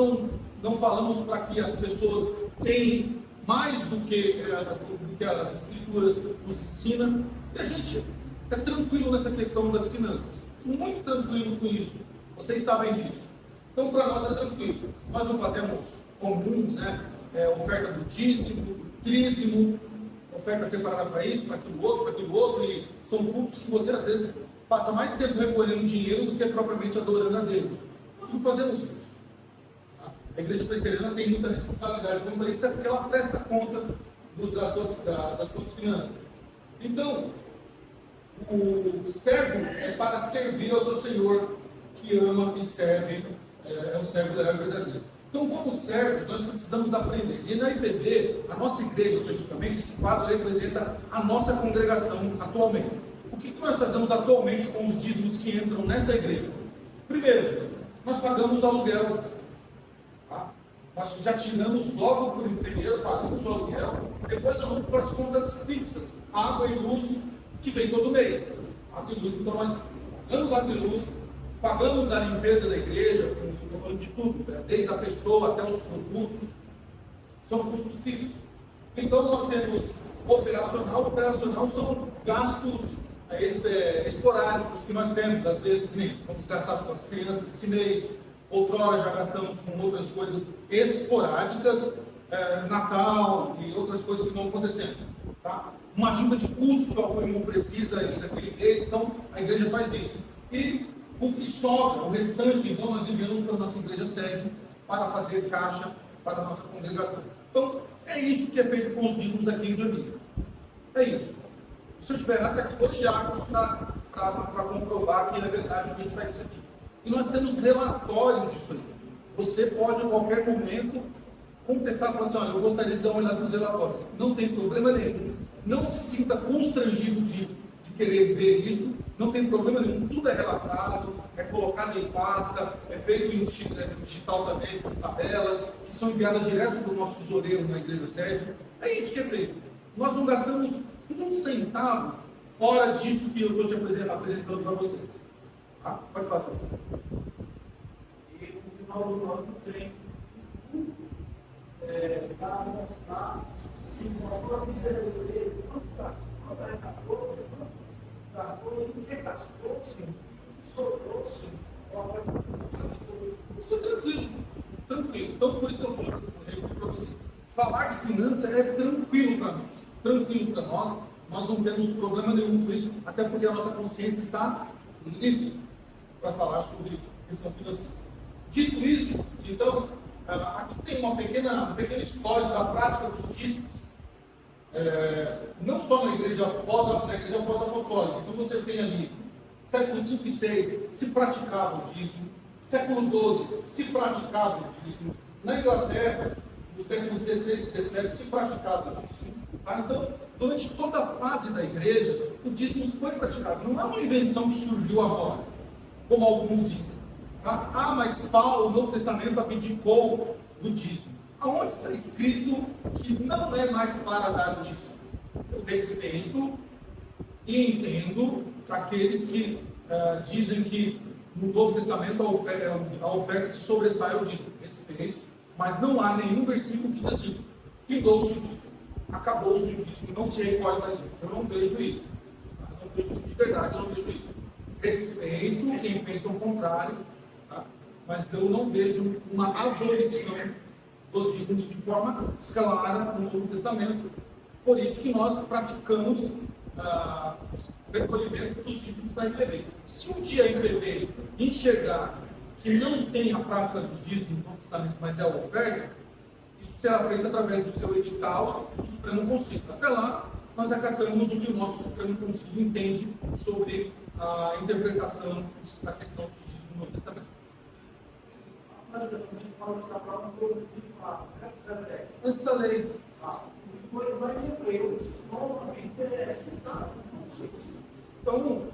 Speaker 1: não falamos para que as pessoas tenham mais do que as escrituras nos ensinam, e a gente é tranquilo nessa questão das finanças, muito tranquilo com isso, vocês sabem disso. Então, para nós é tranquilo, nós não fazemos comuns, oferta do dízimo, trízimo, oferta separada para isso, para aquilo outro, e são cultos que você às vezes passa mais tempo recolhendo dinheiro do que propriamente adorando a Deus. Nós não fazemos isso. A igreja presbiteriana tem muita responsabilidade como isso, porque ela presta conta das suas finanças. Então, o servo é para servir ao seu Senhor, que ama e serve, é o servo da verdadeira. Então, como servos, nós precisamos aprender. E na IPB, a nossa igreja especificamente, esse quadro representa a nossa congregação atualmente. O que nós fazemos atualmente com os dízimos que entram nessa igreja? Primeiro, nós pagamos aluguel. Tá? Nós já tiramos logo por primeiro, pagamos o aluguel, depois nós vamos para as contas fixas, água e luz, que vem todo mês. Água e luz, então nós pagamos água e luz, pagamos a limpeza da igreja, estou falando de tudo, né? Desde a pessoa até os produtos, são custos fixos. Então nós temos operacional são gastos esporádicos que nós temos, às vezes, vamos gastar com as crianças esse mês, outrora já gastamos com outras coisas esporádicas, Natal e outras coisas que vão acontecendo. Tá? Uma ajuda de custo que o irmão precisa naquele mês, então a igreja faz isso. E o que sobra, o restante, então nós enviamos para a nossa igreja sede para fazer caixa para a nossa congregação. Então, é isso que é feito com os dízimos aqui em Dionísio. É isso. Se eu tiver até aqui 2 diáconos para comprovar que é verdade o que a gente faz isso aqui. E nós temos relatório disso aí. Você pode, a qualquer momento, contestar e falar assim, olha, eu gostaria de dar uma olhada nos relatórios. Não tem problema nenhum. Não se sinta constrangido de querer ver isso. Não tem problema nenhum. Tudo é relatado, é colocado em pasta, é feito em digital também, com tabelas, que são enviadas direto para o nosso tesoureiro na igreja sede. É isso que é feito. Nós não gastamos 1 centavo fora disso que eu estou te apresentando para vocês. Tá? Pode fazer.
Speaker 2: E no final do nosso treino, para mostrar se o motor de delegacia quanto gastou, e o que gastou, sim, sobrou, sim.
Speaker 1: Isso é tranquilo. Então, por isso eu repito para vocês. Falar de finanças é tranquilo para nós. Tranquilo para nós. Nós não temos problema nenhum com isso, até porque a nossa consciência está livre para falar sobre questão financeira. Dito isso, então, aqui tem uma pequena história da prática dos dízimos, não só na igreja pós-apostólica. Então você tem ali, século 5 e 6, se praticava o dízimo, século 12, se praticava o dízimo, na Inglaterra, no século 16 e 17, se praticava o dízimo. Tá? Então, durante toda a fase da igreja, o dízimo foi praticado. Não é uma invenção que surgiu agora, como alguns dizem. Tá? Mas Paulo, no Novo Testamento, abdicou do dízimo. Aonde está escrito que não é mais para dar o dízimo? Eu respeito e entendo aqueles que dizem que no Novo Testamento a oferta se sobressai ao dízimo. Respeito, mas não há nenhum versículo que diz assim, findou-se o dízimo, acabou-se o dízimo, não se recolhe mais dízimo. Eu não vejo isso. Eu não vejo isso de verdade, eu não vejo isso. Respeito quem pensa o contrário, tá? Mas eu não vejo uma abolição dos dízimos de forma clara no Novo Testamento. Por isso que nós praticamos recolhimento dos dízimos da IPB. Se um dia a IPB enxergar que não tem a prática dos dízimos no Novo Testamento, mas é a oferta, isso será feito através do seu edital do Supremo Conselho. Até lá, nós acatamos o que o nosso Supremo Conselho entende sobre a interpretação da questão dos dízimos no Novo Testamento. Antes da lei.
Speaker 2: Depois vai ter Deus. Novamente é citado.
Speaker 1: Então,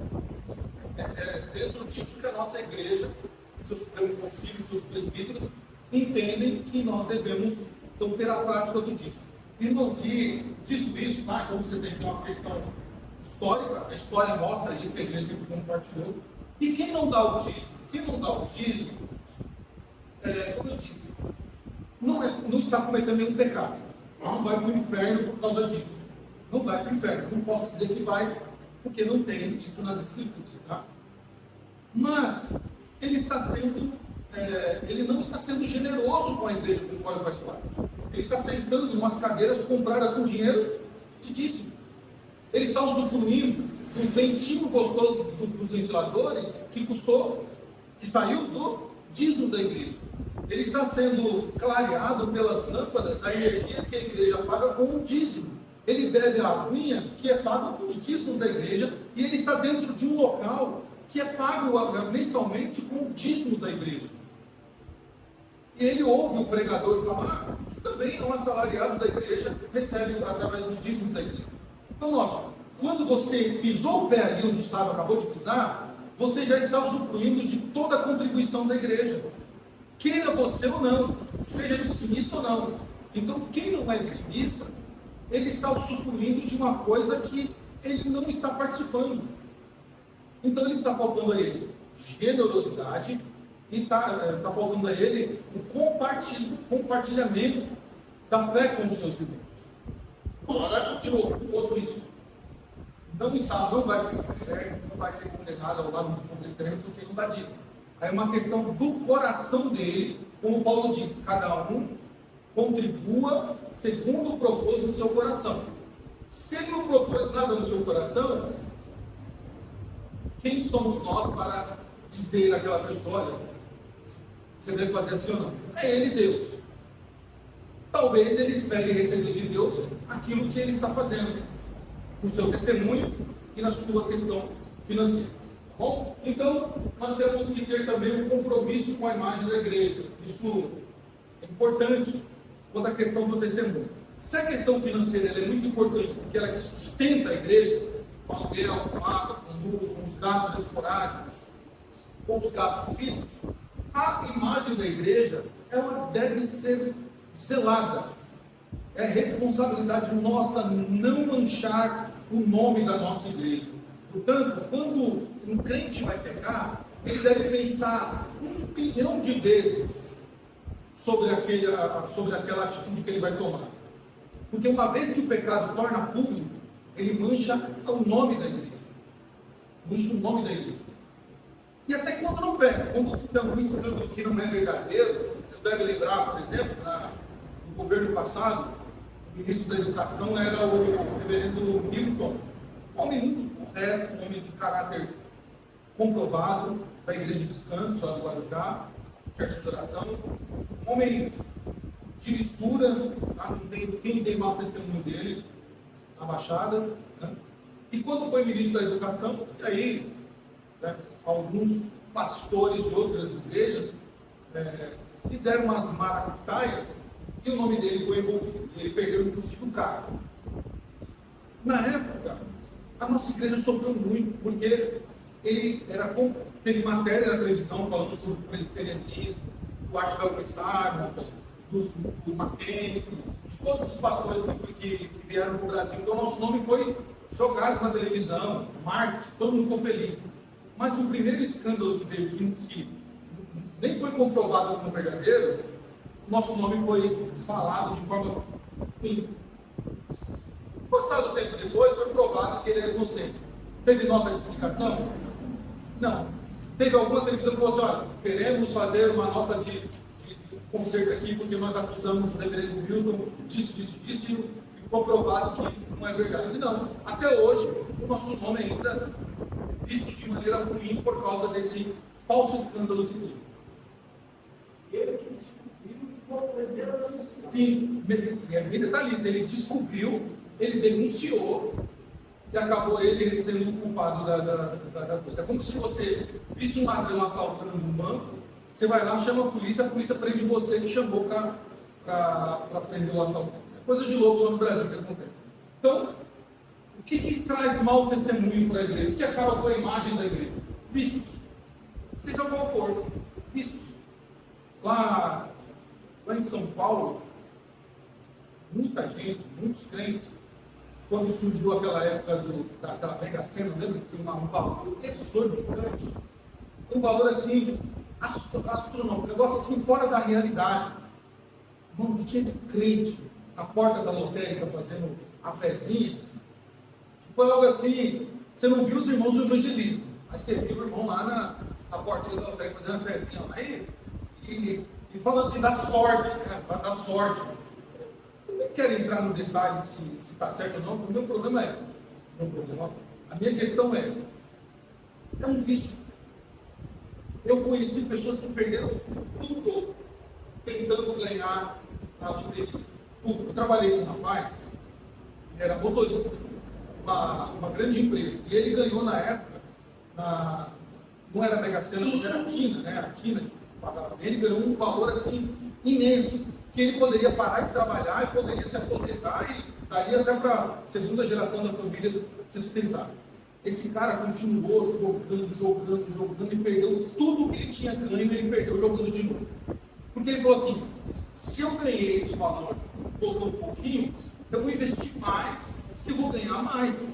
Speaker 1: dentro disso que a nossa igreja, seus Supremo Conselho, seus presbíteros, entendem que nós devemos então, ter a prática do dízimo. Irmãos, e dito isso, tá? Como você tem aqui uma questão histórica, a história mostra isso, que a igreja sempre compartilhou. E quem não dá o dízimo? Quem não dá o dízimo, como eu disse, não está cometendo nenhum pecado. Não vai para o inferno por causa disso. Não vai para o inferno. Não posso dizer que vai, porque não tem isso nas Escrituras. Tá? Mas ele não está sendo generoso com a igreja com a qual ele faz parte. Ele está sentando em umas cadeiras compradas com dinheiro de dízimo. Ele está usufruindo do ventinho gostoso dos ventiladores que saiu do dízimo da igreja. Ele está sendo clareado pelas lâmpadas da energia que a igreja paga com o dízimo. Ele bebe a aguinha que é pago com os dízimos da igreja, e ele está dentro de um local que é pago mensalmente com o dízimo da igreja. E ele ouve o pregador falar que também é um assalariado da igreja, recebe através dos dízimos da igreja. Então, note, quando você pisou o pé ali onde o sábio acabou de pisar, você já está usufruindo de toda a contribuição da igreja. Queira você ou não, seja dizimista ou não. Então, quem não é dizimista, ele está usufruindo de uma coisa que ele não está participando. Então, ele está faltando a ele generosidade e está faltando a ele o compartilhamento da fé com os seus irmãos. Ora, de novo, posto isso. Não vai para o inferno, não vai ser condenado ao lado de fogo eterno porque não dá dízimo. Aí é uma questão do coração dele, como Paulo diz, cada um contribua segundo o propósito do seu coração. Se ele não propôs nada no seu coração, quem somos nós para dizer àquela pessoa, olha, você deve fazer assim ou não? É ele Deus. Talvez ele espere receber de Deus aquilo que ele está fazendo, no seu testemunho e na sua questão financeira. Bom, então nós temos que ter também um compromisso com a imagem da igreja. Isso é importante quanto à questão do testemunho. Se a questão financeira ela é muito importante porque ela é que sustenta a igreja, com aluguel, com água, com luz, com os gastos esporádicos, com os gastos físicos, a imagem da igreja ela deve ser zelada. É responsabilidade nossa não manchar o nome da nossa igreja. Portanto, quando um crente vai pecar, ele deve pensar 1 bilhão de vezes sobre aquela atitude que ele vai tomar. Porque uma vez que o pecado torna público, ele mancha o nome da igreja. Mancha o nome da igreja. E até quando não pega, quando tem um escândalo que não é verdadeiro, vocês devem lembrar, por exemplo, no governo passado, o ministro da Educação era o reverendo Milton, um homem muito correto, um homem de caráter comprovado, da igreja de Santos, lá do Guarujá, de adoração, um homem de lisura, tá? Quem tem mau testemunho dele, na Baixada, né? E quando foi ministro da Educação, aí, né, alguns pastores de outras igrejas fizeram umas maracutaias e o nome dele foi envolvido. Ele perdeu, inclusive, o cargo. Na época, a nossa igreja sofreu muito, porque teve matéria na televisão falando sobre o presbiterianismo, do Archibald Simon, do Mackenzie, de todos os pastores que vieram para o Brasil. Então, nosso nome foi jogado na televisão, marketing, todo mundo ficou feliz. Mas no primeiro escândalo que veio, que nem foi comprovado como verdadeiro, nosso nome foi falado de forma ruim. Passado o tempo depois, foi provado que ele é inocente. Teve nota de explicação? Não. Teve alguma televisão que falou assim, olha, queremos fazer uma nota de conserto aqui, porque nós acusamos o reverendo Milton disso, e ficou provado que não é verdade. Não. Até hoje, o nosso nome ainda é visto de maneira ruim por causa desse falso escândalo que teve.
Speaker 2: Ele que descobriu e foi aprender a denunciar.
Speaker 1: Sim, me detalhiza, ele descobriu, ele denunciou e acabou ele sendo o culpado da coisa. É como se você visse um ladrão assaltando um banco, você vai lá, chama a polícia prende você que chamou para prender o assaltante. É coisa de louco só no Brasil que acontece. Então, o que traz mau testemunho para a igreja? O que acaba com a imagem da igreja? Vícios. Seja qual for, vícios. Lá em São Paulo, muita gente, muitos crentes, quando surgiu aquela época daquela Mega Sena, lembra que tinha um valor exorbitante, um valor assim, astronômico, um negócio assim fora da realidade. Mano, que tinha de crente na porta da lotérica fazendo a fezinha. Foi algo assim, você não viu os irmãos do evangelismo, mas você viu o irmão lá na portinha da lotérica fazendo a fezinha lá e fala assim, da sorte, né? Da sorte. quero entrar no detalhe se está certo ou não, o meu problema a minha questão é um vício. Eu conheci pessoas que perderam tudo tentando ganhar na loteria. Tudo. Eu trabalhei com um rapaz, ele era motorista, uma grande empresa, e ele ganhou na época, não era Mega Sena, mas era a Quina, né? A Quina que pagava. Ele ganhou um valor assim imenso, que ele poderia parar de trabalhar e poderia se aposentar e daria até para a segunda geração da família se sustentar. Esse cara continuou jogando e perdeu tudo que ele tinha ganho, ele perdeu jogando de novo. Porque ele falou assim, se eu ganhei esse valor, voltou um pouquinho, eu vou investir mais, que eu vou ganhar mais.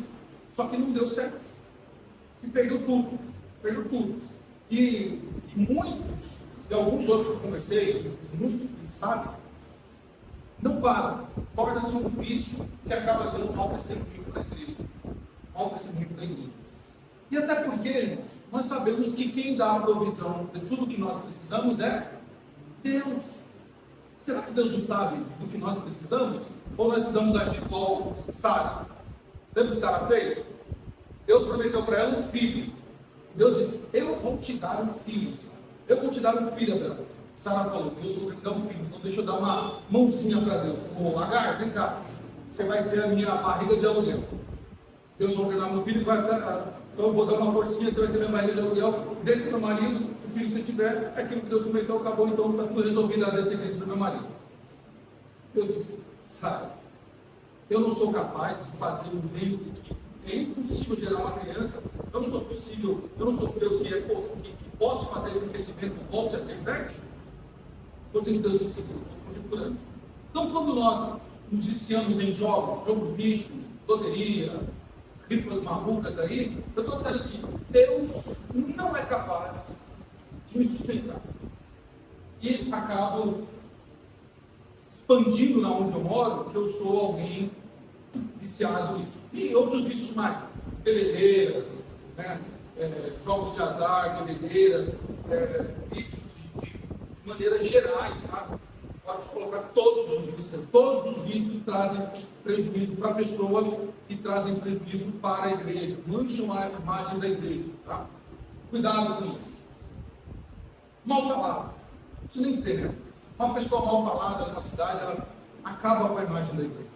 Speaker 1: Só que não deu certo. E perdeu tudo. E muitos, e alguns outros que eu conversei, muitos que sabem, não param. Torna-se um vício que acaba dando mau testemunho para a igreja. E até porque, irmãos, nós sabemos que quem dá a provisão de tudo que nós precisamos é Deus. Será que Deus não sabe do que nós precisamos? Ou nós precisamos agir igual Sara? Lembra o que Sara fez? Deus prometeu para ela um filho. Deus disse, eu vou te dar um filho. Eu vou te dar um filho, Abraão. Sara falou, Deus vai me dar um filho. Então deixa eu dar uma mãozinha para Deus. Ô, Agar, vem cá. Você vai ser a minha barriga de aluguel. Deus vai ordenar meu filho, então eu vou dar uma forcinha, você vai ser minha barriga de aluguel. Dentro do meu marido, o filho que você tiver, é aquilo que Deus prometeu, acabou, então está tudo resolvido a descendência do meu marido. Deus disse, sabe, eu não sou capaz de fazer um ventre que é impossível gerar uma criança, eu não sou Deus que posso fazer com que esse ventre volte a ser fértil. Estou dizendo que Deus disse, estou conjecturando. Então, quando nós nos viciamos em jogos, jogo do bicho, loteria, rifas malucas aí, eu estou dizendo assim, Deus não é capaz de me sustentar. E acabo expandindo na onde eu moro, que eu sou alguém viciado nisso. E outros vícios mais, bebedeiras, né? Jogos de azar, bebedeiras, vícios de maneiras gerais, sabe? Pode colocar todos os vícios trazem prejuízo para a pessoa e trazem prejuízo para a igreja, mancham a imagem da igreja, tá? Cuidado com isso. Mal falado, não preciso nem dizer, né? Uma pessoa mal falada numa cidade, ela acaba com a imagem da igreja.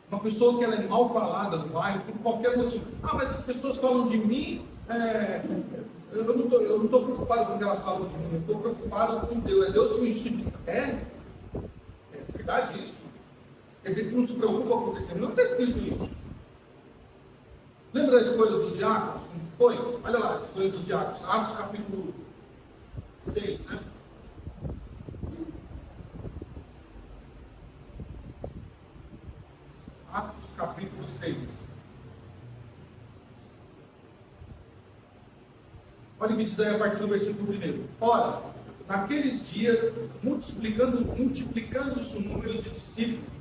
Speaker 1: Uma pessoa que ela é mal falada no bairro, por qualquer motivo. Ah, mas as pessoas falam de mim, eu não estou preocupado com o que elas falam de mim, eu estou preocupado com Deus. É Deus que me justifica. É verdade isso. Quer dizer que você não se preocupa com o acontecendo. Não está escrito isso. Lembra da escolha dos diáconos? Como foi? Olha lá, a escolha dos diáconos. Atos capítulo 6, né? Atos capítulo 6. Olha o que diz aí a partir do versículo 1. Ora, naqueles dias, multiplicando-se o número de discípulos,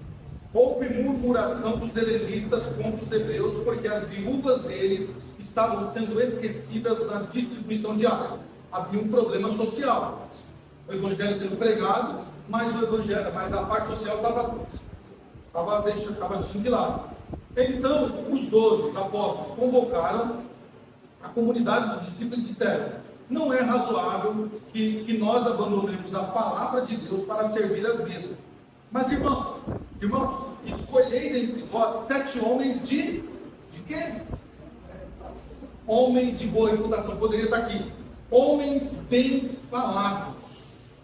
Speaker 1: houve murmuração dos helenistas contra os hebreus, porque as viúvas deles estavam sendo esquecidas na distribuição diária. Havia um problema social. O evangelho sendo pregado, mas a parte social estava deixando de lado. Então, os 12, os apóstolos, convocaram a comunidade dos discípulos e disseram, não é razoável que nós abandonemos a palavra de Deus para servir as mesmas. Mas, irmãos, escolhei dentre vós 7 homens de quê? Homens de boa reputação, poderia estar aqui. Homens bem falados.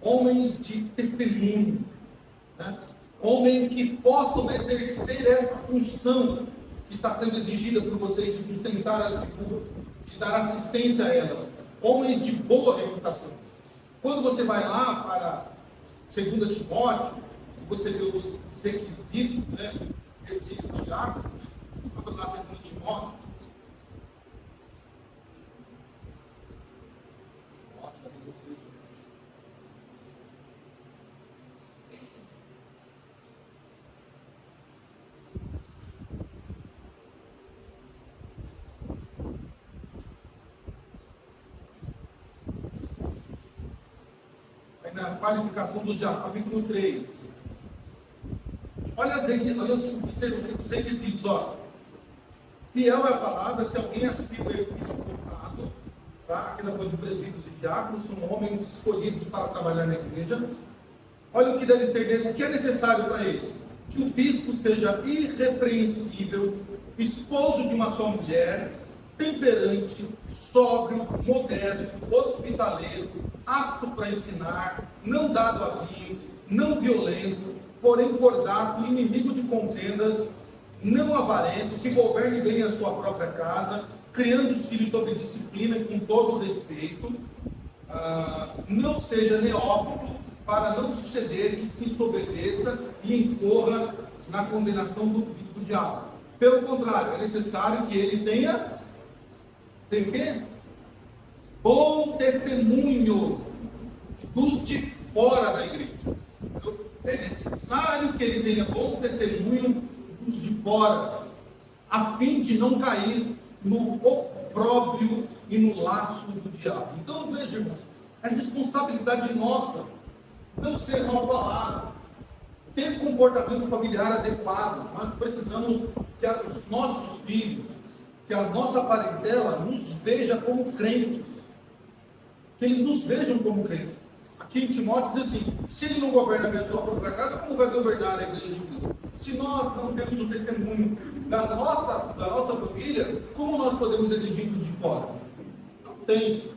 Speaker 1: Homens de testemunho. Né? Homens que possam exercer esta função que está sendo exigida por vocês de sustentar as viúvas, de dar assistência a elas. Homens de boa reputação. Quando você vai lá para 2 Timóteo, você vê os requisitos, né, desses diáconos, vamos lá 2 Timóteo. a qualificação dos diáconos, capítulo 3. Olha os requisitos, ó. Fiel é a palavra, se alguém aspira o episcopado, tá? Aqui na coisa de presbíteros e diáconos, são homens escolhidos para trabalhar na igreja. Olha o que deve ser, o que é necessário para eles. Que o bispo seja irrepreensível, esposo de uma só mulher, temperante, sóbrio, modesto, hospitaleiro, apto para ensinar, não dado a vinho, não violento, porém cordato, inimigo de contendas, não avarento, que governe bem a sua própria casa, criando os filhos sob disciplina e com todo o respeito, não seja neófito, para não suceder que se ensoberbeça e incorra na condenação do diabo. Pelo contrário, é necessário que ele tenha o quê? Bom testemunho dos de fora da igreja. Então, é necessário que ele tenha bom testemunho dos de fora, a fim de não cair no opróbrio e no laço do diabo. Então, veja, irmãos, é responsabilidade nossa não ser mal falado, ter comportamento familiar adequado. Nós precisamos que os nossos filhos, que a nossa parentela nos veja como crentes, que eles nos vejam como crentes. Aqui em Timóteo diz assim: se ele não governa bem a sua própria casa, como vai governar a igreja de Cristo? Se nós não temos o testemunho da nossa família, como nós podemos exigir dos de fora? Não tem.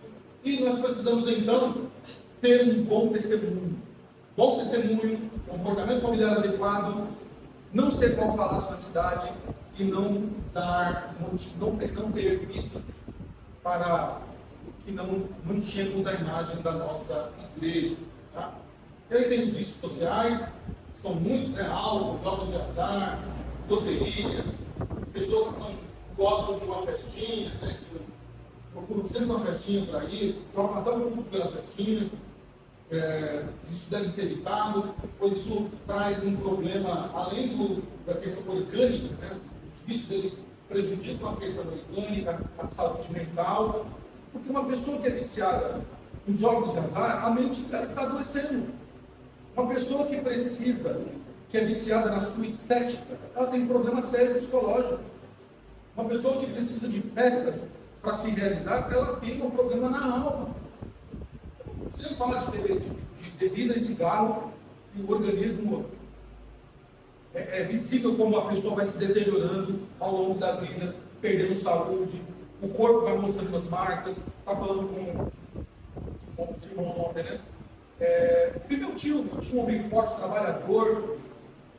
Speaker 1: E nós precisamos então ter um bom testemunho. Bom testemunho, comportamento familiar adequado, não ser mal falado na cidade e não ter vícios para que não manchemos a imagem da nossa igreja. Tá? E aí tem os vícios sociais, que são muitos, né? Álcool, jogos de azar, loterias, pessoas que gostam de uma festinha, né? Procuram sempre uma festinha para ir, trocam até um pouco pela festinha. Isso deve ser evitado, pois isso traz um problema, além da questão orgânica, né? Os vícios deles prejudicam a questão orgânica, a saúde mental, porque uma pessoa que é viciada em jogos de azar, a mente dela está adoecendo. Uma pessoa que é viciada na sua estética, ela tem problema sério psicológico. Uma pessoa que precisa de festas para se realizar, ela tem um problema na alma. Você fala de bebida e cigarro, e o organismo é visível como a pessoa vai se deteriorando ao longo da vida, perdendo saúde, o corpo vai mostrando as marcas. Está falando com os irmãos ontem, né? Vi meu tio, um homem forte, trabalhador,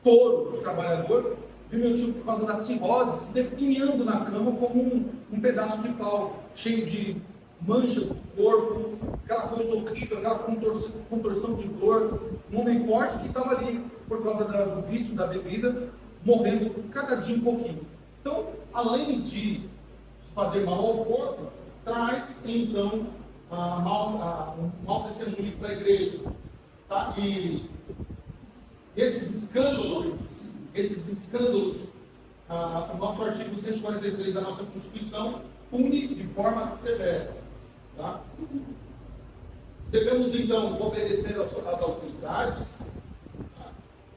Speaker 1: touro de trabalhador, vi meu tio por causa da cirrose, se definhando na cama como um pedaço de pau, cheio de manchas no corpo, aquela coisa horrível, aquela contorção de dor. Um homem forte que estava ali por causa do vício da bebida, morrendo cada dia um pouquinho. Então, além de fazer mal ao corpo, traz então um mau testemunho para a igreja. Tá? E esses escândalos, o nosso artigo 143 da nossa Constituição pune de forma severa. Tá? Devemos então obedecer às autoridades. Tá?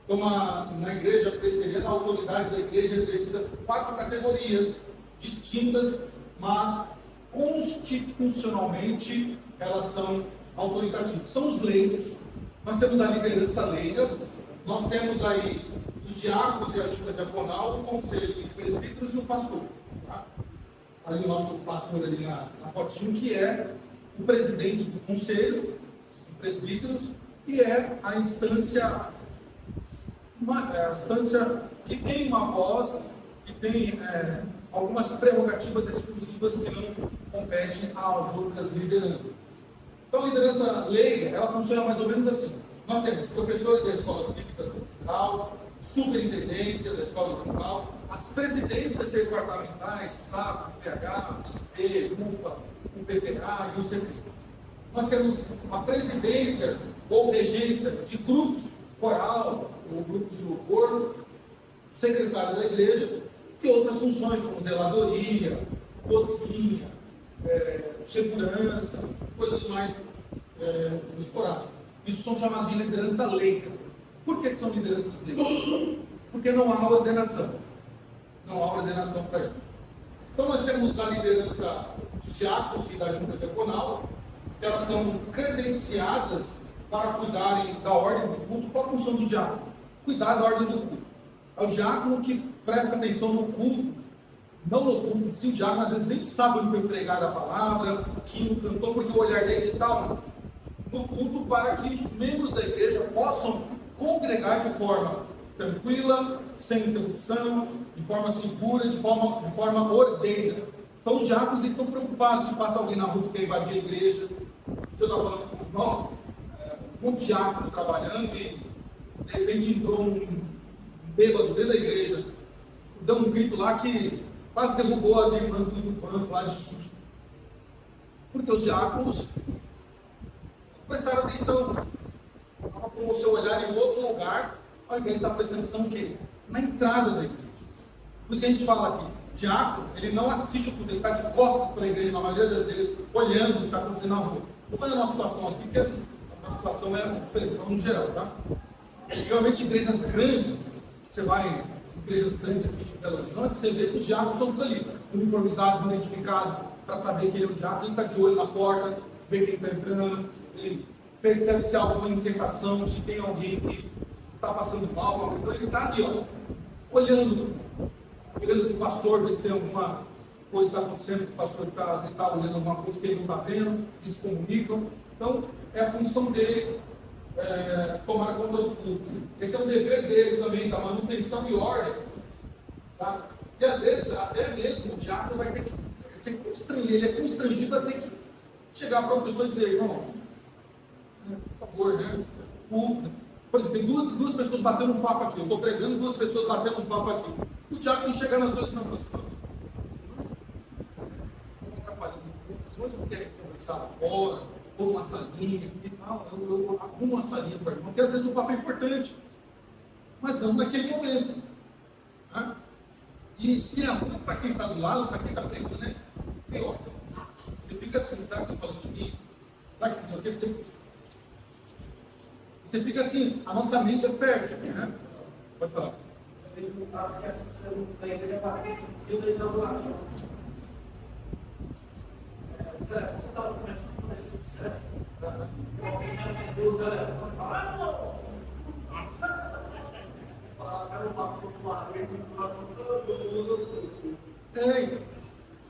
Speaker 1: Como na igreja presbiteriana, a autoridade da igreja é exercida por 4 categorias distintas, mas constitucionalmente elas são autoritativas. São os leigos, nós temos a liderança leiga, nós temos aí os diáconos e a junta diaconal, o conselho de presbíteros e o pastor. Tá? Ali o nosso pastor ali na fotinho, que é o presidente do conselho de presbíteros, e é a instância que tem uma voz, que tem algumas prerrogativas exclusivas que não competem às outras lideranças. Então a liderança leiga, ela funciona mais ou menos assim. Nós temos professores da escola bíblica dominical, superintendência da escola dominical, as presidências departamentais, SAP, PH, UCP, UPA, o PPA e o CP. Nós temos a presidência ou regência de grupos, coral, ou grupos de louvor, o secretário da igreja e outras funções como zeladoria, cozinha, segurança, coisas mais esporádicas. Isso são chamados de liderança leiga. Por que são lideranças leigas? Porque não há ordenação. Não há ordenação para isso. Então nós temos a liderança dos diáconos e da junta diaconal. Elas são credenciadas para cuidarem da ordem do culto. Qual a função do diácono? Cuidar da ordem do culto. É o diácono que presta atenção no culto, não no culto em si. O diácono às vezes nem sabe onde foi pregada a palavra, que não cantou, porque o olhar dele está no culto, para que os membros da igreja possam congregar de forma tranquila, sem interrupção, de forma segura, de forma ordeira. Então os diáconos estão preocupados se passa alguém na rua que quer invadir a igreja. Se eu estou falando com o irmão, um diácono trabalhando e de repente entrou um bêbado dentro da igreja, deu um grito lá que quase derrubou as irmãs do banco lá de susto. Porque os diáconos prestaram atenção, estava com o seu olhar em outro lugar, ao invés de estar prestando atenção o quê? Na entrada da igreja. Por isso que a gente fala aqui, diácono, ele não assiste o culto, ele está de costas para a igreja, na maioria das vezes, olhando o que está acontecendo na rua. Não é a nossa situação aqui, porque a nossa situação é diferente, falando no geral, tá? Realmente, igrejas grandes, você vai em igrejas grandes aqui de Belo Horizonte, você vê que os diáconos estão por ali, uniformizados, identificados, para saber que ele é o diácono, ele está de olho na porta, vê quem está entrando, ele percebe se há alguma inquietação, se tem alguém que está passando mal, então ele está ali, ó, olhando para o pastor, ver se tem alguma coisa que está acontecendo, que o pastor está olhando alguma coisa que ele não está vendo, eles se comunicam. Então, é a função dele tomar conta do culto. Esse é o dever dele também, da manutenção e ordem. Tá? E às vezes, até mesmo o diácono vai ter que ser constrangido, ele é constrangido a ter que chegar para uma pessoa e dizer, irmão, por favor, né? Por exemplo, tem duas pessoas batendo um papo aqui, eu estou pregando, duas pessoas batendo um papo aqui. O diácono tem que chegar nas duas e não fala se você não quer conversar lá fora, ou uma salinha, eu arrumo uma salinha para o irmão, porque às vezes o papo é importante, mas não naquele momento. Né? E se é ruim para quem está do lado, para quem está pregando, né? Pior. Você fica assim, sabe o que eu falo de mim? Sabe o que você fica assim, a nossa mente é fértil, né? Pode falar.
Speaker 2: Estava começando a fazer sucesso. O cara falou,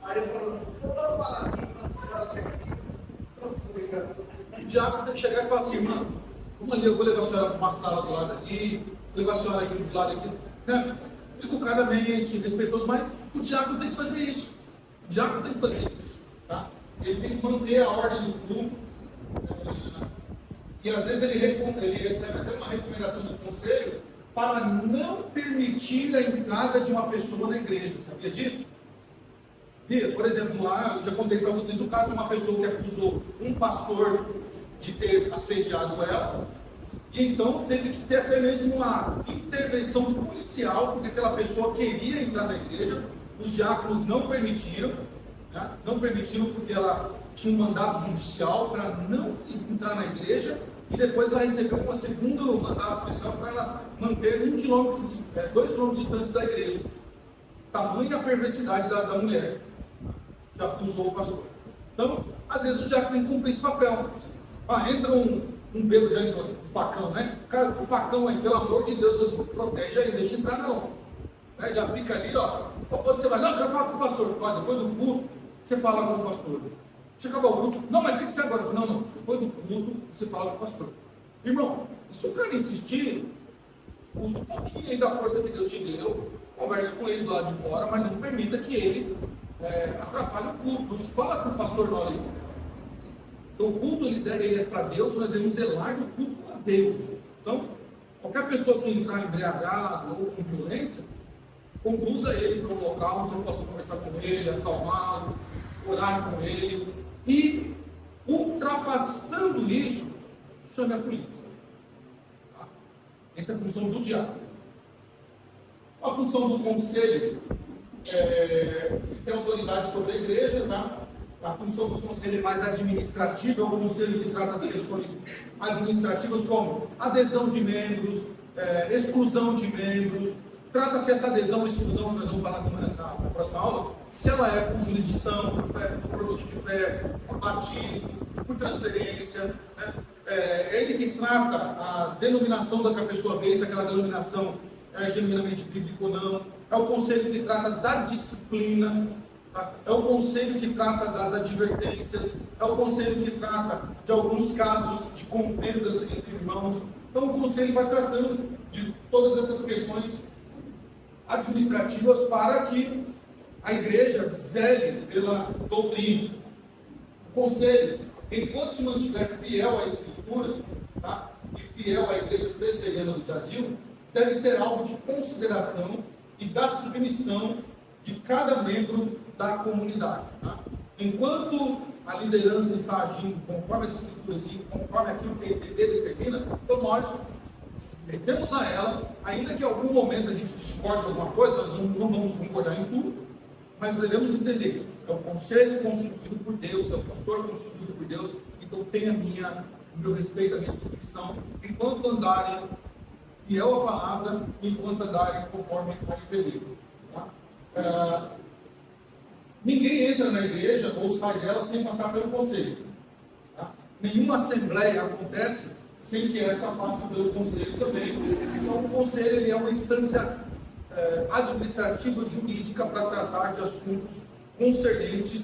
Speaker 2: aí eu falo, vou parar aqui para a senhora ter aqui.
Speaker 1: O diácono tem que chegar e falar assim, mano, vamos ali, eu vou levar a senhora para uma sala do lado ali, vou levar a senhora aqui do lado aqui. Né? Educadamente, respeitoso, mas o diácono tem que fazer isso. O diácono tem que fazer isso. Tá? Ele tem que manter a ordem do culto. E às vezes ele recebe até uma recomendação do conselho para não permitir a entrada de uma pessoa na igreja. Sabia disso? E, por exemplo, lá, eu já contei para vocês o caso de uma pessoa que acusou um pastor de ter assediado ela, e então teve que ter até mesmo uma intervenção policial, porque aquela pessoa queria entrar na igreja, os diáconos não permitiram, né? Não permitiram porque ela tinha um mandato judicial para não entrar na igreja, e depois ela recebeu um segundo mandato policial para ela manter 2 quilômetros distantes da igreja. Tamanha a perversidade da mulher que acusou o pastor. Então, às vezes o diácono tem que cumprir esse papel. Entra um bêbado dentro do facão, né? Cara, o facão aí, pelo amor de Deus, Deus protege aí, deixa entrar não. Né? Já fica ali, ó. Quando você vai, não, eu quero falar com o pastor. Olha, depois do culto, você fala com o pastor. Você acabou o culto, não, mas tem que ser agora. Não, depois do culto, você fala com o pastor. Irmão, se o cara insistir, usa um pouquinho aí da força que Deus te deu, converse com ele do lado de fora, mas não permita que ele atrapalhe o culto. Não se fala com o pastor na hora de fora. Então o culto ele é para Deus, nós devemos zelar do culto a Deus. Então, qualquer pessoa que entrar embriagado ou com violência, conduza ele para um local onde você possa conversar com ele, acalmá-lo, orar com ele, e ultrapassando isso, chame a polícia. Tá? Essa é a função do diácono. A função do conselho tem autoridade sobre a igreja, tá? A função do conselho é mais administrativa, é o conselho que trata as questões administrativas como adesão de membros, exclusão de membros. Trata-se essa adesão ou exclusão, que nós vamos falar na próxima aula, se ela é por jurisdição, por profissão de fé, por batismo, por transferência, né? É ele que trata a denominação da que a pessoa vê, se aquela denominação é genuinamente bíblica ou não. É o conselho que trata da disciplina, tá? É o conselho que trata das advertências, é o conselho que trata de alguns casos de contendas entre irmãos. Então o conselho vai tratando de todas essas questões administrativas para que a igreja zele pela doutrina. O conselho, enquanto se mantiver fiel à Escritura, tá? E fiel à Igreja Presbiteriana do Brasil, deve ser alvo de consideração e da submissão de cada membro da comunidade. Tá? Enquanto a liderança está agindo conforme as Escrituras e conforme aquilo que a IPB determina, então nós submetemos a ela, ainda que em algum momento a gente discorde de alguma coisa, nós não vamos concordar em tudo, mas devemos entender, é o conselho constituído por Deus, é o pastor constituído por Deus, então tenha o meu respeito, a minha submissão, enquanto andarem fiel à palavra, enquanto andarem conforme a IPB. Tá? Ninguém entra na igreja ou sai dela sem passar pelo conselho. Tá? Nenhuma assembleia acontece sem que esta passe pelo conselho também. Então, o conselho ele é uma instância administrativa jurídica para tratar de assuntos concernentes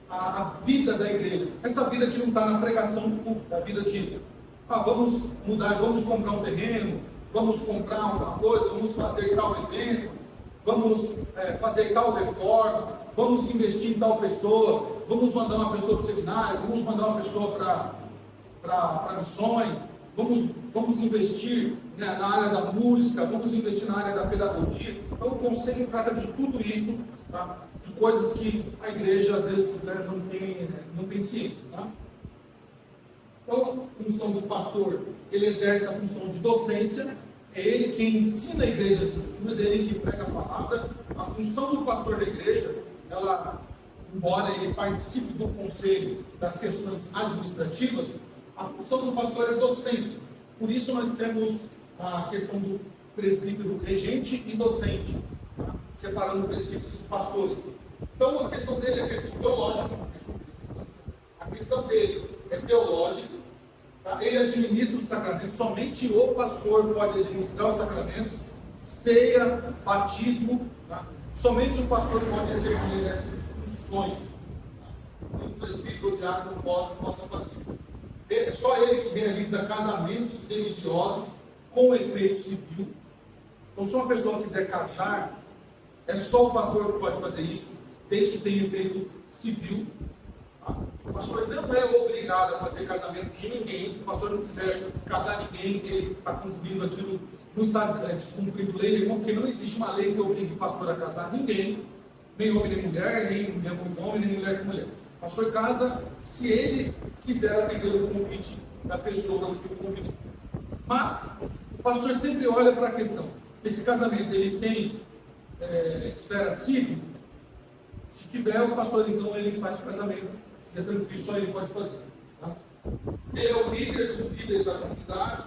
Speaker 1: à vida da igreja. Essa vida que não está na pregação pública, a vida de vamos mudar, vamos comprar um terreno, vamos comprar uma coisa, vamos fazer tal evento, vamos fazer tal reforma, vamos investir em tal pessoa, vamos mandar uma pessoa para o seminário, vamos mandar uma pessoa para missões, vamos investir, né, na área da música, vamos investir na área da pedagogia. Então o conselho trata de tudo isso, tá? De coisas que a igreja às vezes, né, não tem ciência. Tá? Então a função do pastor, ele exerce a função de docência, é ele quem ensina a igreja as Escrituras, é ele que prega a palavra. A função do pastor da igreja, embora ele participe do conselho das questões administrativas, a função do pastor é docência. Por isso nós temos a questão do presbítero regente e docente, tá? Separando o presbítero dos pastores. Então a questão dele é a questão teológica. A questão dele é teológica. Tá? Ele administra os sacramentos. Somente o pastor pode administrar os sacramentos, ceia, batismo. Tá? Somente o pastor pode exercer essas funções. Tá? O presbítero, o diácono possa fazer. É só ele que realiza casamentos religiosos com efeito civil. Então, se uma pessoa quiser casar, é só o pastor que pode fazer isso, desde que tenha efeito civil. Tá? O pastor não é obrigado a fazer casamento de ninguém. Se o pastor não quiser casar ninguém, ele está cumprindo aquilo, não está descumprindo lei nenhuma, porque não existe uma lei que obrigue o pastor a casar ninguém, nem homem nem mulher, nem homem nem mulher com mulher. O pastor casa se ele quiser atender o convite da pessoa que o convidou. Mas o pastor sempre olha para a questão. Esse casamento, ele tem esfera civil? Se tiver, o pastor, então, ele faz o casamento. É tranquilo, só ele pode fazer. Tá? Ele é o líder dos líderes da comunidade.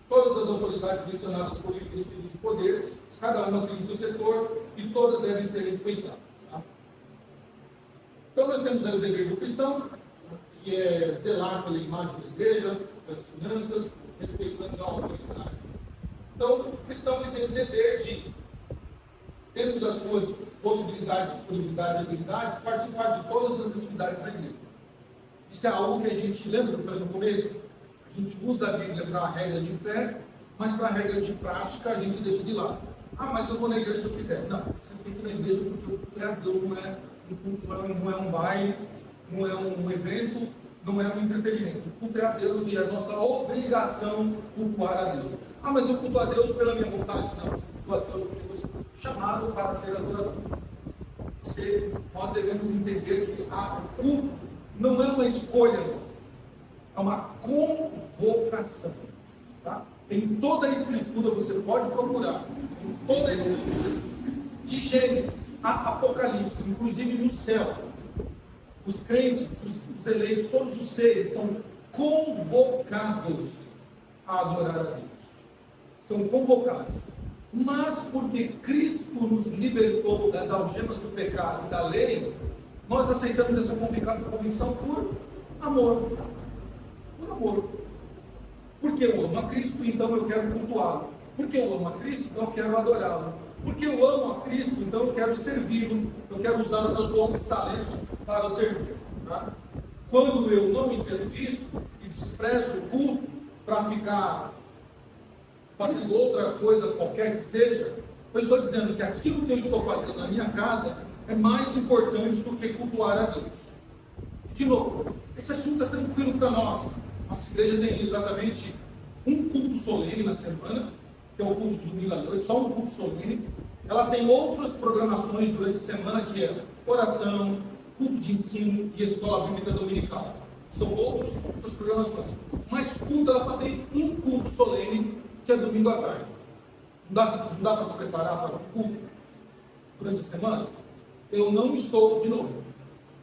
Speaker 1: Todas as autoridades mencionadas foram investidas de poder. Cada uma tem o seu setor e todas devem ser respeitadas. Tá? Então, nós temos aí o dever do cristão, que é zelar pela imagem da igreja, pelas finanças, respeitando a autoridade. Então, o cristão tem o dever de, dentro das suas possibilidades, disponibilidade e habilidades, participar de todas as atividades da igreja. Isso é algo que a gente, lembra que eu falei no começo? A gente usa a Bíblia para a regra de fé, mas para a regra de prática a gente deixa de lado. Mas eu vou na igreja se eu quiser. Não, você tem que ir na igreja porque o culto é a Deus, não é um baile, não é um evento, não é um entretenimento. O culto é a Deus e é a nossa obrigação cultuar a Deus. Mas eu culto a Deus pela minha vontade? Não, você cultua a Deus porque você foi chamado para ser adorador. Nós devemos entender que o culto não é uma escolha nossa, é uma convocação. Tá? Em toda a Escritura, você pode procurar, em toda a Escritura, de Gênesis a Apocalipse, inclusive no céu, os crentes, os eleitos, todos os seres são convocados a adorar a Deus. São convocados. Mas porque Cristo nos libertou das algemas do pecado e da lei, nós aceitamos essa convicção por amor. Por amor. Porque eu amo a Cristo, então eu quero cultuá-lo. Porque eu amo a Cristo, então eu quero adorá-lo. Porque eu amo a Cristo, então eu quero servi-lo. Eu quero usar os meus bons talentos para o servir. Tá? Quando eu não entendo isso e desprezo o culto para ficar fazendo outra coisa qualquer que seja, eu estou dizendo que aquilo que eu estou fazendo na minha casa é mais importante do que cultuar a Deus. De novo, esse assunto é tranquilo para nós. Nossa igreja tem exatamente um culto solene na semana, que é o culto de domingo à noite, só um culto solene. Ela tem outras programações durante a semana, que é oração, culto de ensino e escola bíblica dominical. São outras programações. Mas culto, ela só tem um culto solene, que é domingo à tarde. Não dá para se preparar para o culto durante a semana? Eu não estou, de novo,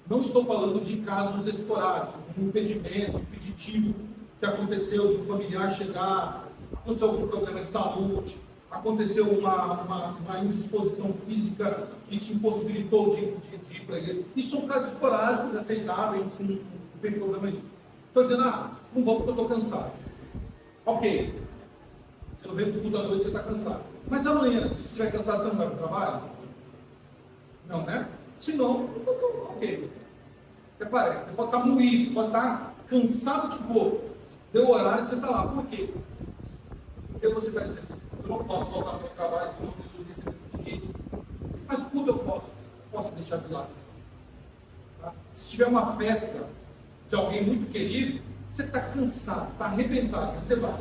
Speaker 1: não estou falando de casos esporádicos, um impedimento, impeditivo que aconteceu de um familiar chegar, aconteceu algum problema de saúde, aconteceu uma indisposição física que te impossibilitou de ir para ele. Isso são casos esporádicos, aceitáveis, não tem problema nenhum. Estou dizendo, não vou porque eu estou cansado. Ok. Você não veio para o culto da noite, você está cansado. Mas amanhã, se você estiver cansado, você não vai para o trabalho? Não, né? Se não, ok. Até parece. Você pode estar moído, pode estar cansado que for. Deu o horário e você está lá. Por quê? Porque você está dizendo, eu não posso voltar para o trabalho, senão eu deixo receber dinheiro. Mas o culto eu posso deixar de lado. Tá? Se tiver uma festa de alguém muito querido, você está cansado, está arrebentado, você vai.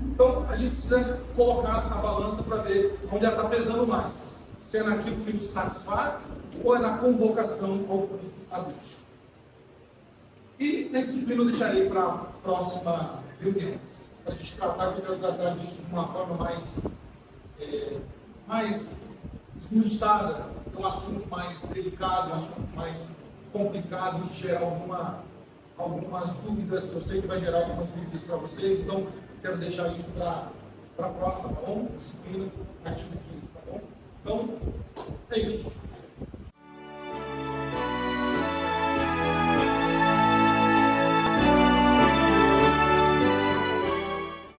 Speaker 1: Então, a gente precisa colocar a balança para ver onde ela está pesando mais. Se é naquilo que nos satisfaz ou é na convocação ao culto a Deus. E na disciplina eu deixarei para a próxima reunião. Para a gente tratar, que eu quero tratar disso de uma forma mais esmiuçada. É um assunto mais delicado, um assunto mais complicado, que gera algumas dúvidas. Eu sei que vai gerar algumas dúvidas para vocês, então quero deixar isso para a próxima, tá bom? Disciplina, artigo 15, tá bom? Então, é isso.